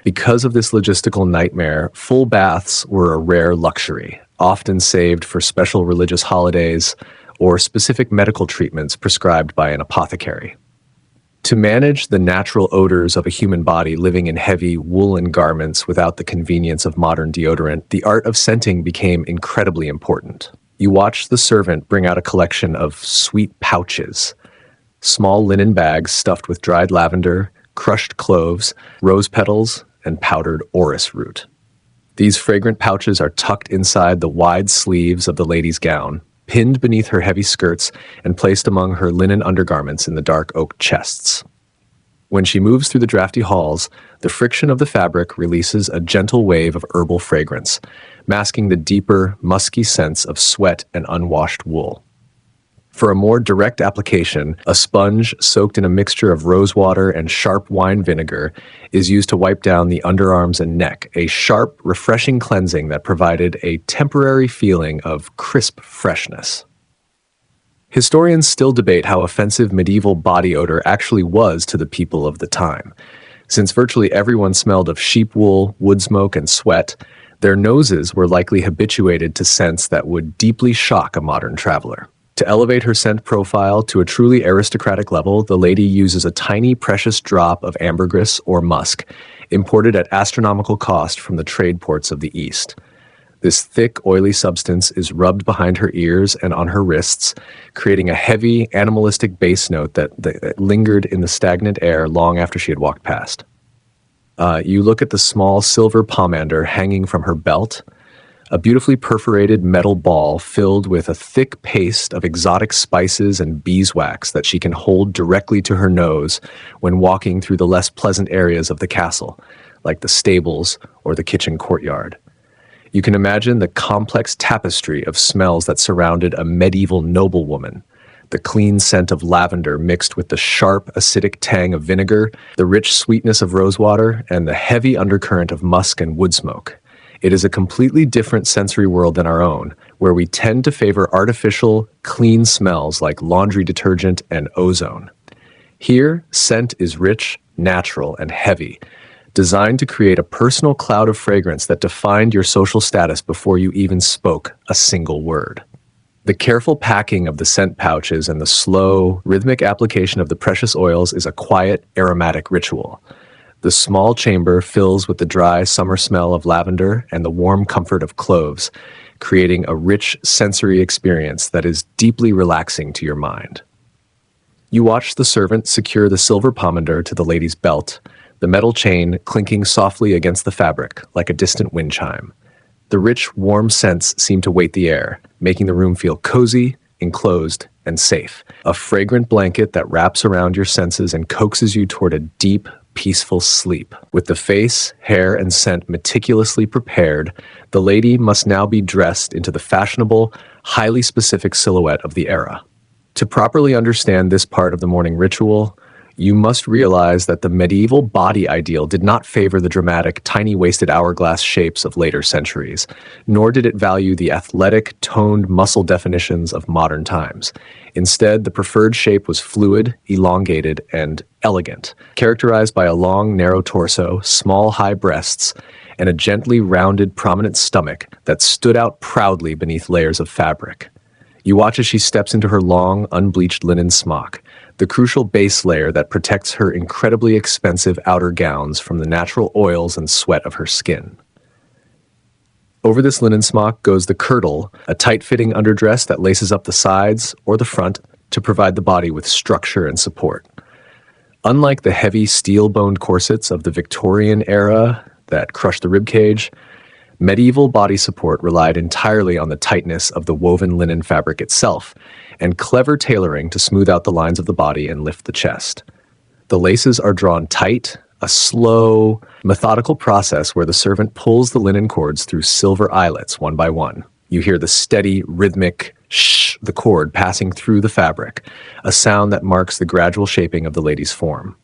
[SPEAKER 1] Because of this logistical nightmare, full baths were a rare luxury, often saved for special religious holidays or specific medical treatments prescribed by an apothecary. To manage the natural odors of a human body living in heavy woolen garments without the convenience of modern deodorant, the art of scenting became incredibly important. You watched the servant bring out a collection of sweet pouches, small linen bags stuffed with dried lavender, crushed cloves, rose petals, and powdered orris root. These fragrant pouches are tucked inside the wide sleeves of the lady's gown, pinned beneath her heavy skirts, and placed among her linen undergarments in the dark oak chests. When she moves through the drafty halls, the friction of the fabric releases a gentle wave of herbal fragrance, masking the deeper, musky scents of sweat and unwashed wool. For a more direct application, a sponge soaked in a mixture of rosewater and sharp wine vinegar is used to wipe down the underarms and neck, a sharp, refreshing cleansing that provided a temporary feeling of crisp freshness. Historians still debate how offensive medieval body odor actually was to the people of the time. Since virtually everyone smelled of sheep wool, wood smoke, and sweat, their noses were likely habituated to scents that would deeply shock a modern traveler. To elevate her scent profile to a truly aristocratic level, the lady uses a tiny, precious drop of ambergris or musk, imported at astronomical cost from the trade ports of the East. This thick, oily substance is rubbed behind her ears and on her wrists, creating a heavy, animalistic bass note that lingered in the stagnant air long after she had walked past. You look at the small silver pomander hanging from her belt, a beautifully perforated metal ball filled with a thick paste of exotic spices and beeswax that she can hold directly to her nose when walking through the less pleasant areas of the castle, like the stables or the kitchen courtyard. You can imagine the complex tapestry of smells that surrounded a medieval noblewoman, the clean scent of lavender mixed with the sharp, acidic tang of vinegar, the rich sweetness of rosewater, and the heavy undercurrent of musk and wood smoke. It is a completely different sensory world than our own, where we tend to favor artificial, clean smells like laundry detergent and ozone. Here, scent is rich, natural, and heavy, designed to create a personal cloud of fragrance that defined your social status before you even spoke a single word. The careful packing of the scent pouches and the slow, rhythmic application of the precious oils is a quiet, aromatic ritual. The small chamber fills with the dry summer smell of lavender and the warm comfort of cloves, creating a rich sensory experience that is deeply relaxing to your mind. You watch the servant secure the silver pomander to the lady's belt, the metal chain clinking softly against the fabric like a distant wind chime. The rich, warm scents seem to weight the air, making the room feel cozy, enclosed, and safe. A fragrant blanket that wraps around your senses and coaxes you toward a deep, peaceful sleep. With the face, hair, and scent meticulously prepared, the lady must now be dressed into the fashionable, highly specific silhouette of the era. To properly understand this part of the morning ritual, you must realize that the medieval body ideal did not favor the dramatic, tiny-waisted hourglass shapes of later centuries, nor did it value the athletic, toned muscle definitions of modern times. Instead, the preferred shape was fluid, elongated, and elegant, characterized by a long, narrow torso, small, high breasts, and a gently rounded, prominent stomach that stood out proudly beneath layers of fabric. You watch as she steps into her long, unbleached linen smock, the crucial base layer that protects her incredibly expensive outer gowns from the natural oils and sweat of her skin. Over this linen smock goes the kirtle, a tight-fitting underdress that laces up the sides or the front to provide the body with structure and support. Unlike the heavy steel-boned corsets of the Victorian era that crushed the ribcage, medieval body support relied entirely on the tightness of the woven linen fabric itself and clever tailoring to smooth out the lines of the body and lift the chest. The laces are drawn tight, a slow, methodical process where the servant pulls the linen cords through silver eyelets one by one. You hear the steady, rhythmic shh, the cord passing through the fabric, a sound that marks the gradual shaping of the lady's form.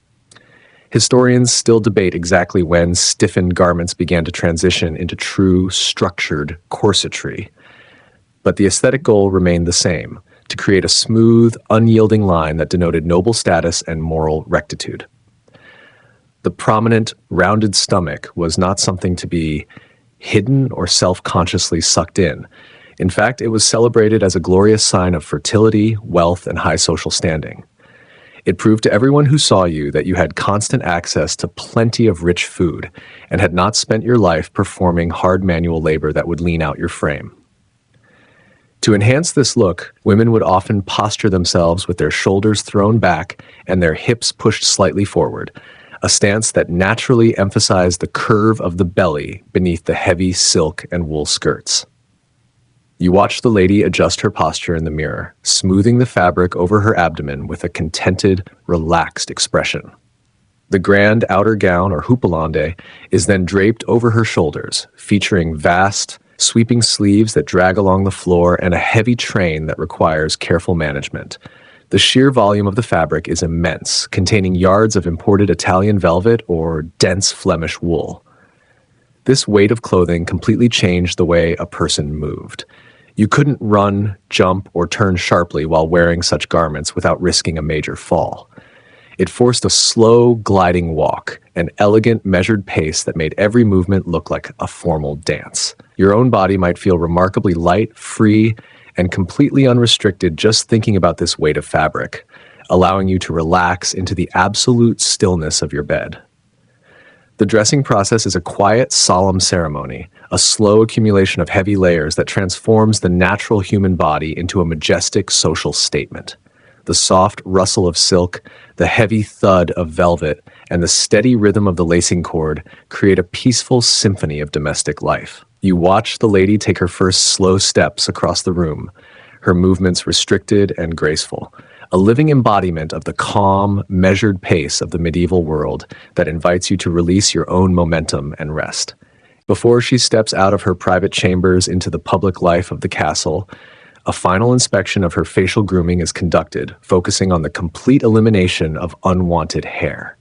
[SPEAKER 1] Historians still debate exactly when stiffened garments began to transition into true, structured corsetry. But the aesthetic goal remained the same, to create a smooth, unyielding line that denoted noble status and moral rectitude. The prominent, rounded stomach was not something to be hidden or self-consciously sucked in. In fact, it was celebrated as a glorious sign of fertility, wealth, and high social standing. It proved to everyone who saw you that you had constant access to plenty of rich food and had not spent your life performing hard manual labor that would lean out your frame. To enhance this look, women would often posture themselves with their shoulders thrown back and their hips pushed slightly forward, a stance that naturally emphasized the curve of the belly beneath the heavy silk and wool skirts. You watch the lady adjust her posture in the mirror, smoothing the fabric over her abdomen with a contented, relaxed expression. The grand outer gown, or houppelande, is then draped over her shoulders, featuring vast, sweeping sleeves that drag along the floor and a heavy train that requires careful management. The sheer volume of the fabric is immense, containing yards of imported Italian velvet or dense Flemish wool. This weight of clothing completely changed the way a person moved. You couldn't run, jump, or turn sharply while wearing such garments without risking a major fall. It forced a slow, gliding walk, an elegant, measured pace that made every movement look like a formal dance. Your own body might feel remarkably light, free, and completely unrestricted just thinking about this weight of fabric, allowing you to relax into the absolute stillness of your bed. The dressing process is a quiet, solemn ceremony, a slow accumulation of heavy layers that transforms the natural human body into a majestic social statement. The soft rustle of silk, the heavy thud of velvet, and the steady rhythm of the lacing cord create a peaceful symphony of domestic life. You watch the lady take her first slow steps across the room, her movements restricted and graceful, a living embodiment of the calm, measured pace of the medieval world that invites you to release your own momentum and rest. Before she steps out of her private chambers into the public life of the castle, a final inspection of her facial grooming is conducted, focusing on the complete elimination of unwanted hair.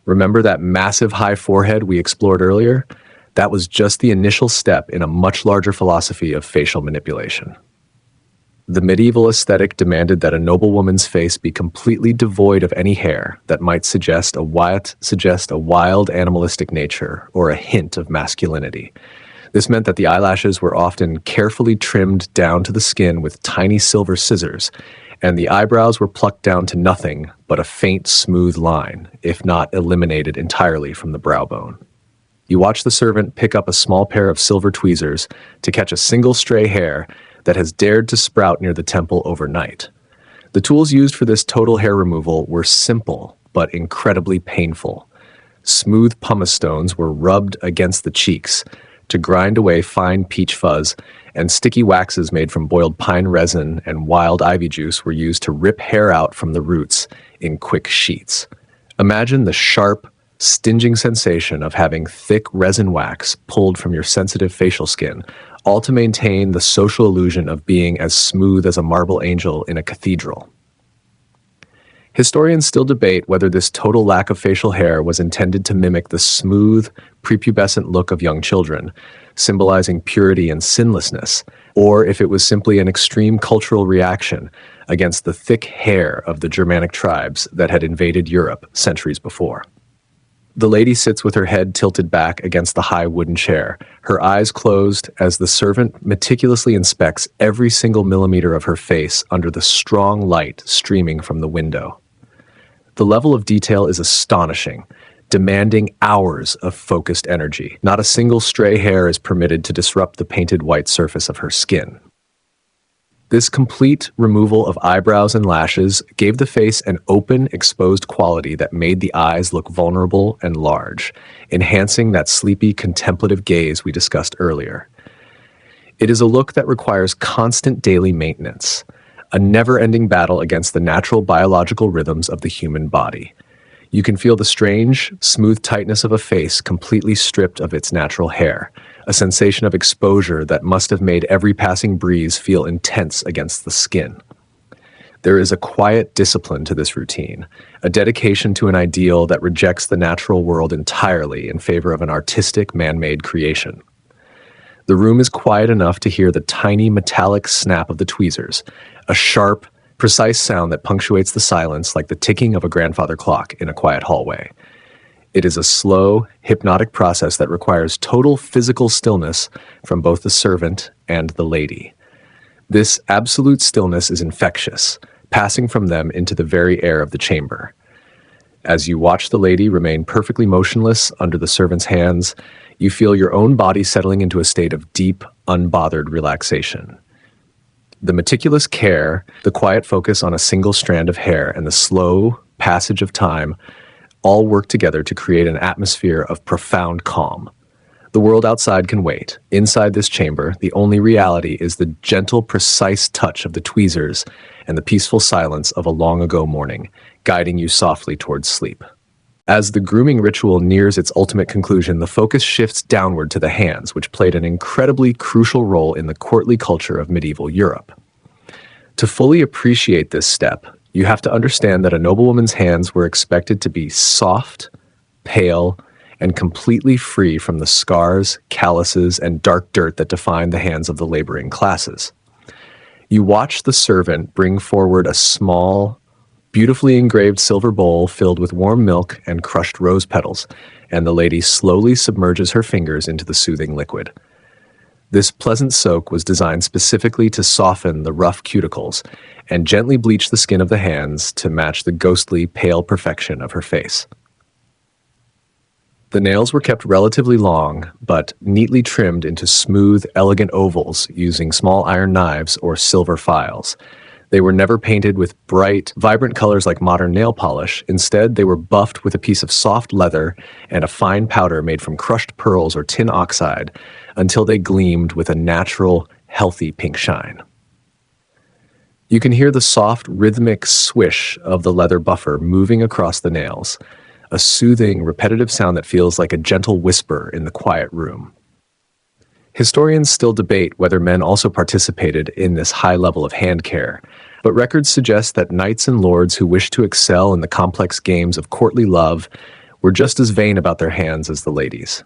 [SPEAKER 1] Remember that massive high forehead we explored earlier? That was just the initial step in a much larger philosophy of facial manipulation. The medieval aesthetic demanded that a noblewoman's face be completely devoid of any hair that might suggest a wild animalistic nature or a hint of masculinity. This meant that the eyelashes were often carefully trimmed down to the skin with tiny silver scissors, and the eyebrows were plucked down to nothing but a faint, smooth line, if not eliminated entirely from the brow bone. You watch the servant pick up a small pair of silver tweezers to catch a single stray hair that has dared to sprout near the temple overnight. The tools used for this total hair removal were simple, but incredibly painful. Smooth pumice stones were rubbed against the cheeks to grind away fine peach fuzz, and sticky waxes made from boiled pine resin and wild ivy juice were used to rip hair out from the roots in quick sheets. Imagine the sharp, stinging sensation of having thick resin wax pulled from your sensitive facial skin, all to maintain the social illusion of being as smooth as a marble angel in a cathedral. Historians still debate whether this total lack of facial hair was intended to mimic the smooth, prepubescent look of young children, symbolizing purity and sinlessness, or if it was simply an extreme cultural reaction against the thick hair of the Germanic tribes that had invaded Europe centuries before. The lady sits with her head tilted back against the high wooden chair, her eyes closed as the servant meticulously inspects every single millimeter of her face under the strong light streaming from the window. The level of detail is astonishing, demanding hours of focused energy. Not a single stray hair is permitted to disrupt the painted white surface of her skin. This complete removal of eyebrows and lashes gave the face an open, exposed quality that made the eyes look vulnerable and large, enhancing that sleepy, contemplative gaze we discussed earlier. It is a look that requires constant daily maintenance, a never-ending battle against the natural biological rhythms of the human body. You can feel the strange, smooth tightness of a face completely stripped of its natural hair, a sensation of exposure that must have made every passing breeze feel intense against the skin. There is a quiet discipline to this routine, a dedication to an ideal that rejects the natural world entirely in favor of an artistic, man-made creation. The room is quiet enough to hear the tiny metallic snap of the tweezers, a sharp, precise sound that punctuates the silence like the ticking of a grandfather clock in a quiet hallway. It is a slow, hypnotic process that requires total physical stillness from both the servant and the lady. This absolute stillness is infectious, passing from them into the very air of the chamber. As you watch the lady remain perfectly motionless under the servant's hands, you feel your own body settling into a state of deep, unbothered relaxation. The meticulous care, the quiet focus on a single strand of hair, and the slow passage of time all work together to create an atmosphere of profound calm. The world outside can wait. Inside this chamber, the only reality is the gentle, precise touch of the tweezers and the peaceful silence of a long-ago morning, guiding you softly towards sleep. As the grooming ritual nears its ultimate conclusion, the focus shifts downward to the hands, which played an incredibly crucial role in the courtly culture of medieval Europe. To fully appreciate this step, you have to understand that a noblewoman's hands were expected to be soft, pale, and completely free from the scars, calluses, and dark dirt that define the hands of the laboring classes. You watch the servant bring forward a small, beautifully engraved silver bowl filled with warm milk and crushed rose petals, and the lady slowly submerges her fingers into the soothing liquid. This pleasant soak was designed specifically to soften the rough cuticles and gently bleach the skin of the hands to match the ghostly, pale perfection of her face. The nails were kept relatively long, but neatly trimmed into smooth, elegant ovals using small iron knives or silver files. They were never painted with bright, vibrant colors like modern nail polish. Instead, they were buffed with a piece of soft leather and a fine powder made from crushed pearls or tin oxide until they gleamed with a natural, healthy pink shine. You can hear the soft, rhythmic swish of the leather buffer moving across the nails, a soothing, repetitive sound that feels like a gentle whisper in the quiet room. Historians still debate whether men also participated in this high level of hand care, but records suggest that knights and lords who wished to excel in the complex games of courtly love were just as vain about their hands as the ladies.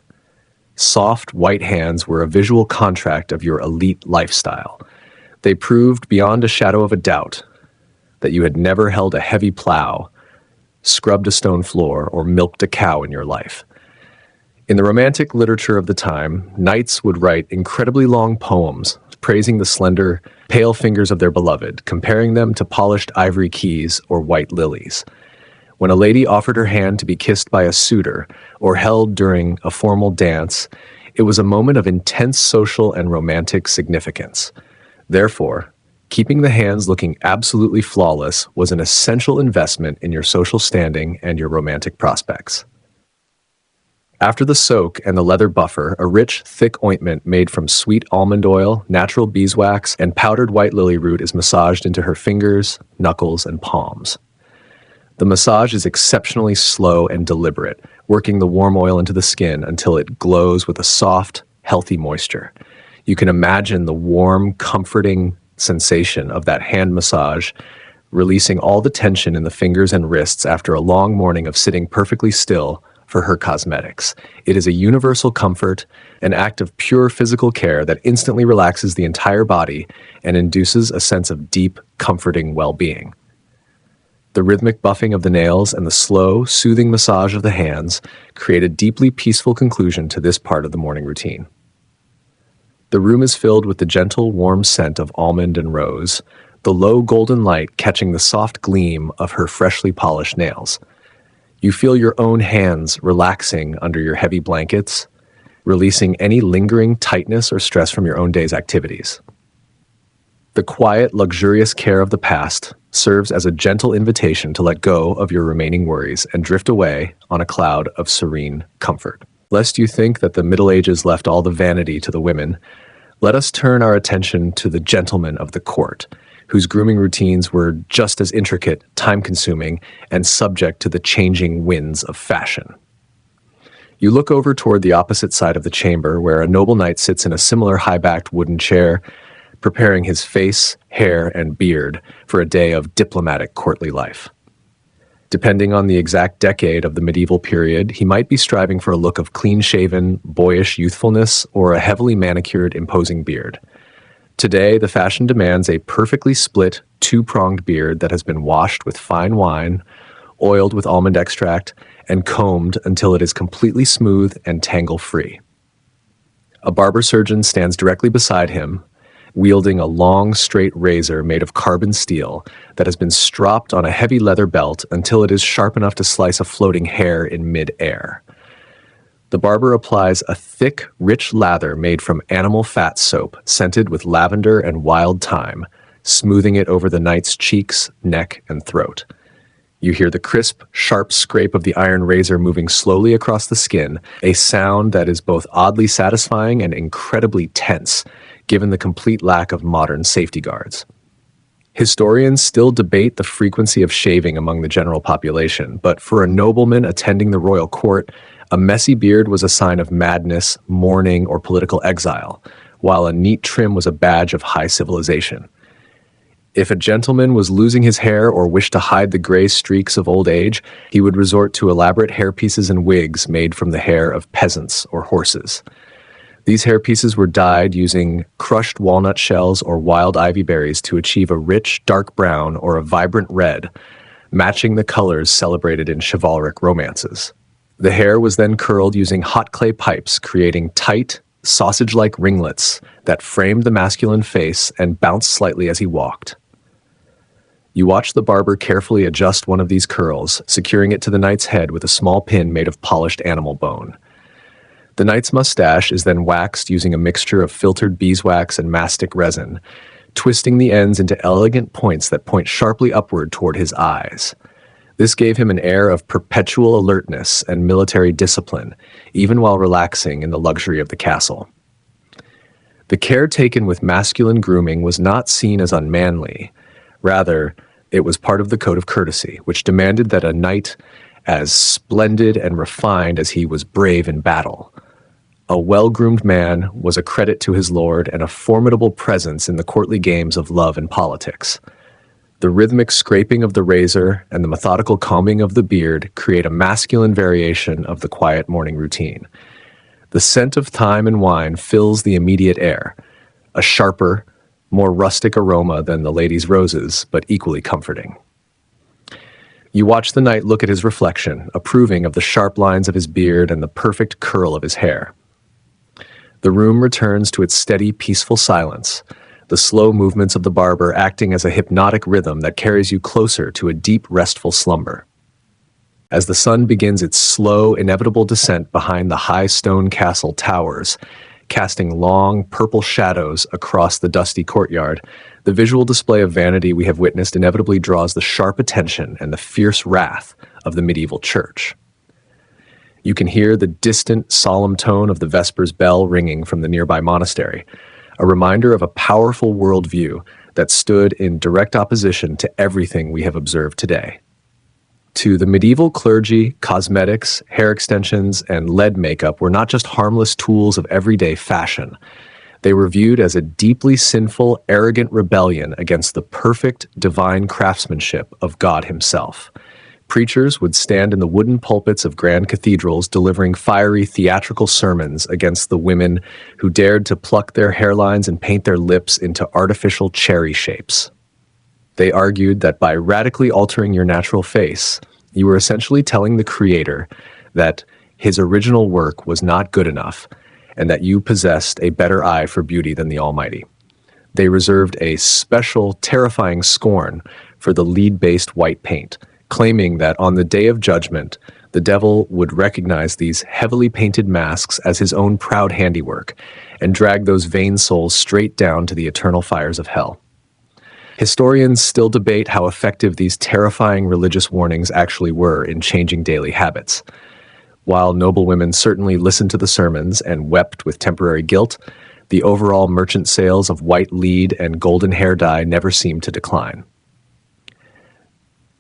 [SPEAKER 1] Soft, white hands were a visual contract of your elite lifestyle. They proved beyond a shadow of a doubt that you had never held a heavy plow, scrubbed a stone floor, or milked a cow in your life. In the romantic literature of the time, knights would write incredibly long poems praising the slender, pale fingers of their beloved, comparing them to polished ivory keys or white lilies. When a lady offered her hand to be kissed by a suitor or held during a formal dance, it was a moment of intense social and romantic significance. Therefore, keeping the hands looking absolutely flawless was an essential investment in your social standing and your romantic prospects. After the soak and the leather buffer, a rich, thick ointment made from sweet almond oil, natural beeswax, and powdered white lily root is massaged into her fingers, knuckles, and palms. The massage is exceptionally slow and deliberate, working the warm oil into the skin until it glows with a soft, healthy moisture. You can imagine the warm, comforting sensation of that hand massage, releasing all the tension in the fingers and wrists after a long morning of sitting perfectly still for her cosmetics. It is a universal comfort, an act of pure physical care that instantly relaxes the entire body and induces a sense of deep, comforting well-being. The rhythmic buffing of the nails and the slow, soothing massage of the hands create a deeply peaceful conclusion to this part of the morning routine. The room is filled with the gentle, warm scent of almond and rose, the low golden light catching the soft gleam of her freshly polished nails. You feel your own hands relaxing under your heavy blankets, releasing any lingering tightness or stress from your own day's activities. The quiet, luxurious care of the past serves as a gentle invitation to let go of your remaining worries and drift away on a cloud of serene comfort. Lest you think that the Middle Ages left all the vanity to the women, let us turn our attention to the gentlemen of the court, whose grooming routines were just as intricate, time-consuming, and subject to the changing winds of fashion. You look over toward the opposite side of the chamber, where a noble knight sits in a similar high-backed wooden chair, preparing his face, hair, and beard for a day of diplomatic courtly life. Depending on the exact decade of the medieval period, he might be striving for a look of clean-shaven, boyish youthfulness or a heavily manicured, imposing beard. Today, the fashion demands a perfectly split, two-pronged beard that has been washed with fine wine, oiled with almond extract, and combed until it is completely smooth and tangle-free. A barber surgeon stands directly beside him, wielding a long, straight razor made of carbon steel that has been stropped on a heavy leather belt until it is sharp enough to slice a floating hair in mid-air. The barber applies a thick, rich lather made from animal fat soap, scented with lavender and wild thyme, smoothing it over the knight's cheeks, neck, and throat. You hear the crisp, sharp scrape of the iron razor moving slowly across the skin, a sound that is both oddly satisfying and incredibly tense, given the complete lack of modern safety guards. Historians still debate the frequency of shaving among the general population, but for a nobleman attending the royal court, a messy beard was a sign of madness, mourning, or political exile, while a neat trim was a badge of high civilization. If a gentleman was losing his hair or wished to hide the gray streaks of old age, he would resort to elaborate hairpieces and wigs made from the hair of peasants or horses. These hairpieces were dyed using crushed walnut shells or wild ivy berries to achieve a rich, dark brown or a vibrant red, matching the colors celebrated in chivalric romances. The hair was then curled using hot clay pipes, creating tight, sausage-like ringlets that framed the masculine face and bounced slightly as he walked. You watch the barber carefully adjust one of these curls, securing it to the knight's head with a small pin made of polished animal bone. The knight's mustache is then waxed using a mixture of filtered beeswax and mastic resin, twisting the ends into elegant points that point sharply upward toward his eyes. This gave him an air of perpetual alertness and military discipline, even while relaxing in the luxury of the castle. The care taken with masculine grooming was not seen as unmanly. Rather, it was part of the code of courtesy, which demanded that a knight as splendid and refined as he was brave in battle. A well-groomed man was a credit to his lord and a formidable presence in the courtly games of love and politics. The rhythmic scraping of the razor and the methodical combing of the beard create a masculine variation of the quiet morning routine. The scent of thyme and wine fills the immediate air, a sharper, more rustic aroma than the lady's roses, but equally comforting. You watch the knight look at his reflection, approving of the sharp lines of his beard and the perfect curl of his hair. The room returns to its steady, peaceful silence, the slow movements of the barber acting as a hypnotic rhythm that carries you closer to a deep, restful slumber. As the sun begins its slow, inevitable descent behind the high stone castle towers, casting long, purple shadows across the dusty courtyard, the visual display of vanity we have witnessed inevitably draws the sharp attention and the fierce wrath of the medieval church. You can hear the distant, solemn tone of the Vespers bell ringing from the nearby monastery, a reminder of a powerful worldview that stood in direct opposition to everything we have observed today. To the medieval clergy, cosmetics, hair extensions, and lead makeup were not just harmless tools of everyday fashion. They were viewed as a deeply sinful, arrogant rebellion against the perfect, divine craftsmanship of God Himself. Preachers would stand in the wooden pulpits of grand cathedrals delivering fiery theatrical sermons against the women who dared to pluck their hairlines and paint their lips into artificial cherry shapes. They argued that by radically altering your natural face, you were essentially telling the Creator that His original work was not good enough and that you possessed a better eye for beauty than the Almighty. They reserved a special, terrifying scorn for the lead-based white paint, claiming that on the day of judgment, the devil would recognize these heavily painted masks as his own proud handiwork and drag those vain souls straight down to the eternal fires of hell. Historians still debate how effective these terrifying religious warnings actually were in changing daily habits. While noblewomen certainly listened to the sermons and wept with temporary guilt, the overall merchant sales of white lead and golden hair dye never seemed to decline.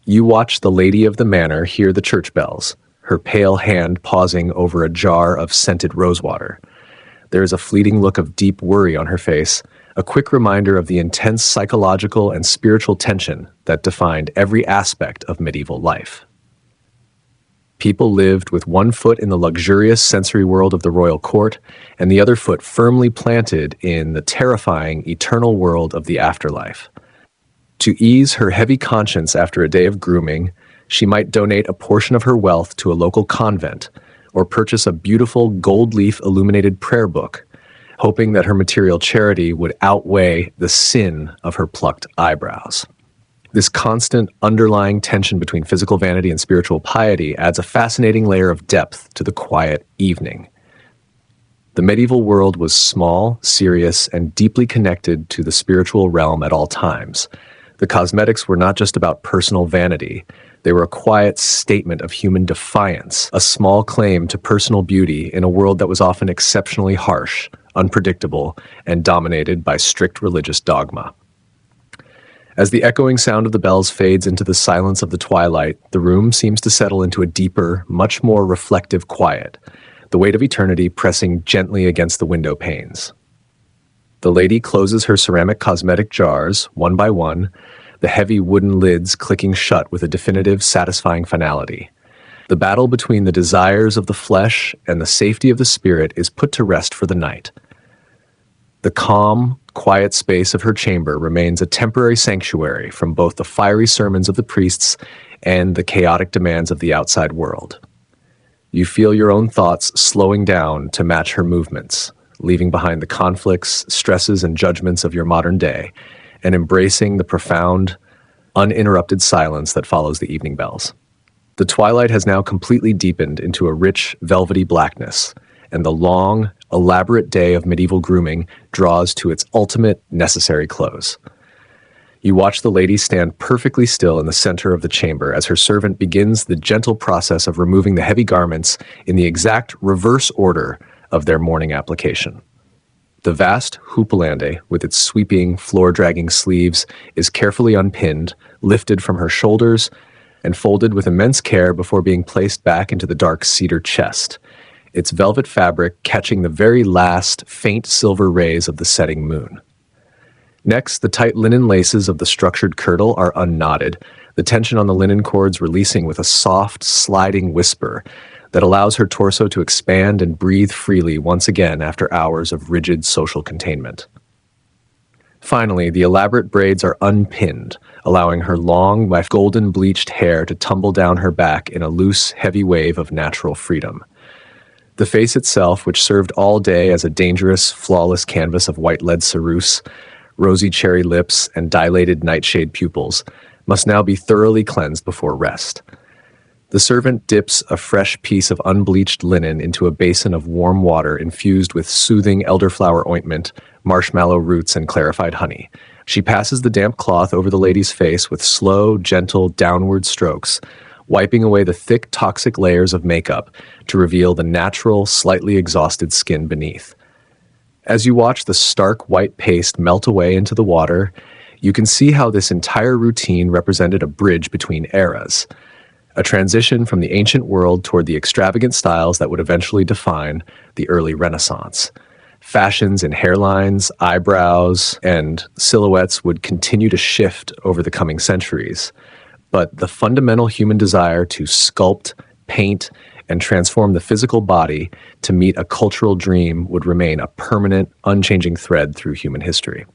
[SPEAKER 1] You watch the lady of the manor hear the church bells, her pale hand pausing over a jar of scented rosewater. There is a fleeting look of deep worry on her face, a quick reminder of the intense psychological and spiritual tension that defined every aspect of medieval life. People lived with one foot in the luxurious sensory world of the royal court and the other foot firmly planted in the terrifying eternal world of the afterlife. To ease her heavy conscience after a day of grooming, she might donate a portion of her wealth to a local convent or purchase a beautiful gold leaf illuminated prayer book, hoping that her material charity would outweigh the sin of her plucked eyebrows. This constant underlying tension between physical vanity and spiritual piety adds a fascinating layer of depth to the quiet evening. The medieval world was small, serious, and deeply connected to the spiritual realm at all times. The cosmetics were not just about personal vanity. They were a quiet statement of human defiance, a small claim to personal beauty in a world that was often exceptionally harsh, unpredictable, and dominated by strict religious dogma. As the echoing sound of the bells fades into the silence of the twilight, the room seems to settle into a deeper, much more reflective quiet, the weight of eternity pressing gently against the window panes. The lady closes her ceramic cosmetic jars, one by one, the heavy wooden lids clicking shut with a definitive, satisfying finality. The battle between the desires of the flesh and the safety of the spirit is put to rest for the night. The calm, quiet space of her chamber remains a temporary sanctuary from both the fiery sermons of the priests and the chaotic demands of the outside world. You feel your own thoughts slowing down to match her movements, leaving behind the conflicts, stresses, and judgments of your modern day, and embracing the profound, uninterrupted silence that follows the evening bells. The twilight has now completely deepened into a rich, velvety blackness, and the long, elaborate day of medieval grooming draws to its ultimate, necessary close. You watch the lady stand perfectly still in the center of the chamber as her servant begins the gentle process of removing the heavy garments in the exact reverse order of their morning application. The vast houppelande, with its sweeping, floor-dragging sleeves, is carefully unpinned, lifted from her shoulders, and folded with immense care before being placed back into the dark cedar chest, its velvet fabric catching the very last, faint silver rays of the setting moon. Next, the tight linen laces of the structured kirtle are unknotted, the tension on the linen cords releasing with a soft, sliding whisper that allows her torso to expand and breathe freely once again after hours of rigid social containment. Finally, the elaborate braids are unpinned, allowing her long, golden bleached hair to tumble down her back in a loose, heavy wave of natural freedom. The face itself, which served all day as a dangerous, flawless canvas of white lead ceruse, rosy cherry lips, and dilated nightshade pupils, must now be thoroughly cleansed before rest. The servant dips a fresh piece of unbleached linen into a basin of warm water infused with soothing elderflower ointment, marshmallow roots, and clarified honey. She passes the damp cloth over the lady's face with slow, gentle, downward strokes, wiping away the thick, toxic layers of makeup to reveal the natural, slightly exhausted skin beneath. As you watch the stark white paste melt away into the water, you can see how this entire routine represented a bridge between eras, a transition from the ancient world toward the extravagant styles that would eventually define the early Renaissance. Fashions in hairlines, eyebrows, and silhouettes would continue to shift over the coming centuries, but the fundamental human desire to sculpt, paint, and transform the physical body to meet a cultural dream would remain a permanent, unchanging thread through human history.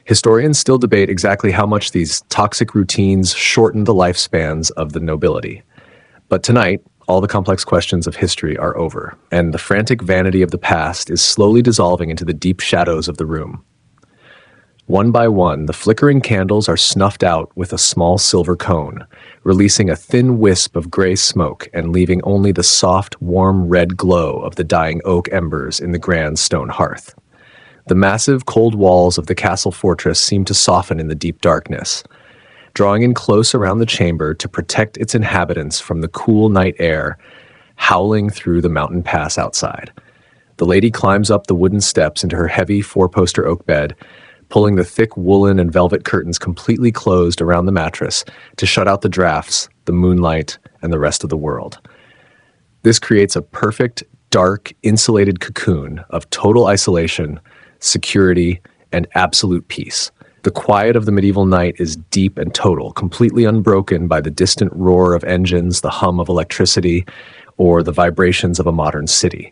[SPEAKER 1] Historians still debate exactly how much these toxic routines shortened the lifespans of the nobility. But tonight, all the complex questions of history are over, and the frantic vanity of the past is slowly dissolving into the deep shadows of the room. One by one, the flickering candles are snuffed out with a small silver cone, releasing a thin wisp of gray smoke and leaving only the soft, warm red glow of the dying oak embers in the grand stone hearth. The massive, cold walls of the castle fortress seem to soften in the deep darkness, drawing in close around the chamber to protect its inhabitants from the cool night air howling through the mountain pass outside. The lady climbs up the wooden steps into her heavy four-poster oak bed, pulling the thick woolen and velvet curtains completely closed around the mattress to shut out the drafts, the moonlight, and the rest of the world. This creates a perfect, dark, insulated cocoon of total isolation, security, and absolute peace. The quiet of the medieval night is deep and total, completely unbroken by the distant roar of engines, the hum of electricity, or the vibrations of a modern city.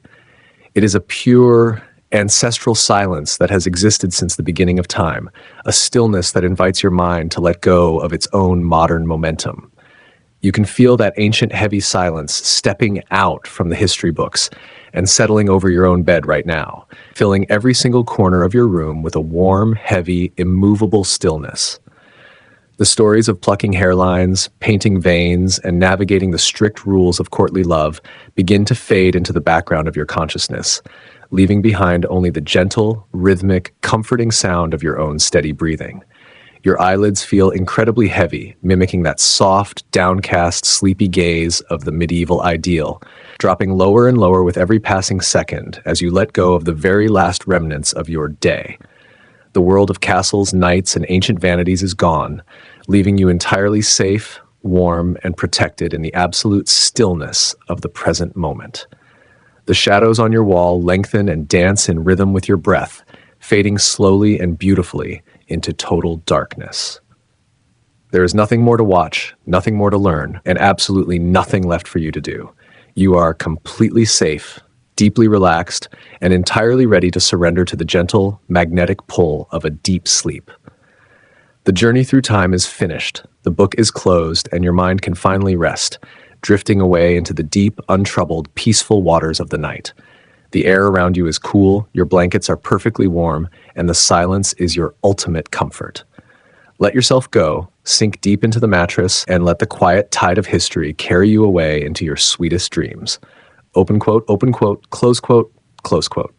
[SPEAKER 1] It is a pure, ancestral silence that has existed since the beginning of time, a stillness that invites your mind to let go of its own modern momentum. You can feel that ancient heavy silence stepping out from the history books and settling over your own bed right now, filling every single corner of your room with a warm, heavy, immovable stillness. The stories of plucking hairlines, painting veins, and navigating the strict rules of courtly love begin to fade into the background of your consciousness, leaving behind only the gentle, rhythmic, comforting sound of your own steady breathing. Your eyelids feel incredibly heavy, mimicking that soft, downcast, sleepy gaze of the medieval ideal, dropping lower and lower with every passing second as you let go of the very last remnants of your day. The world of castles, knights, and ancient vanities is gone, leaving you entirely safe, warm, and protected in the absolute stillness of the present moment. The shadows on your wall lengthen and dance in rhythm with your breath, fading slowly and beautifully into total darkness. There is nothing more to watch, nothing more to learn, and absolutely nothing left for you to do. You are completely safe, deeply relaxed, and entirely ready to surrender to the gentle, magnetic pull of a deep sleep. The journey through time is finished, the book is closed, and your mind can finally rest, drifting away into the deep, untroubled, peaceful waters of the night. The air around you is cool, your blankets are perfectly warm, and the silence is your ultimate comfort. Let yourself go, sink deep into the mattress, and let the quiet tide of history carry you away into your sweetest dreams. Open quote, close quote, close quote.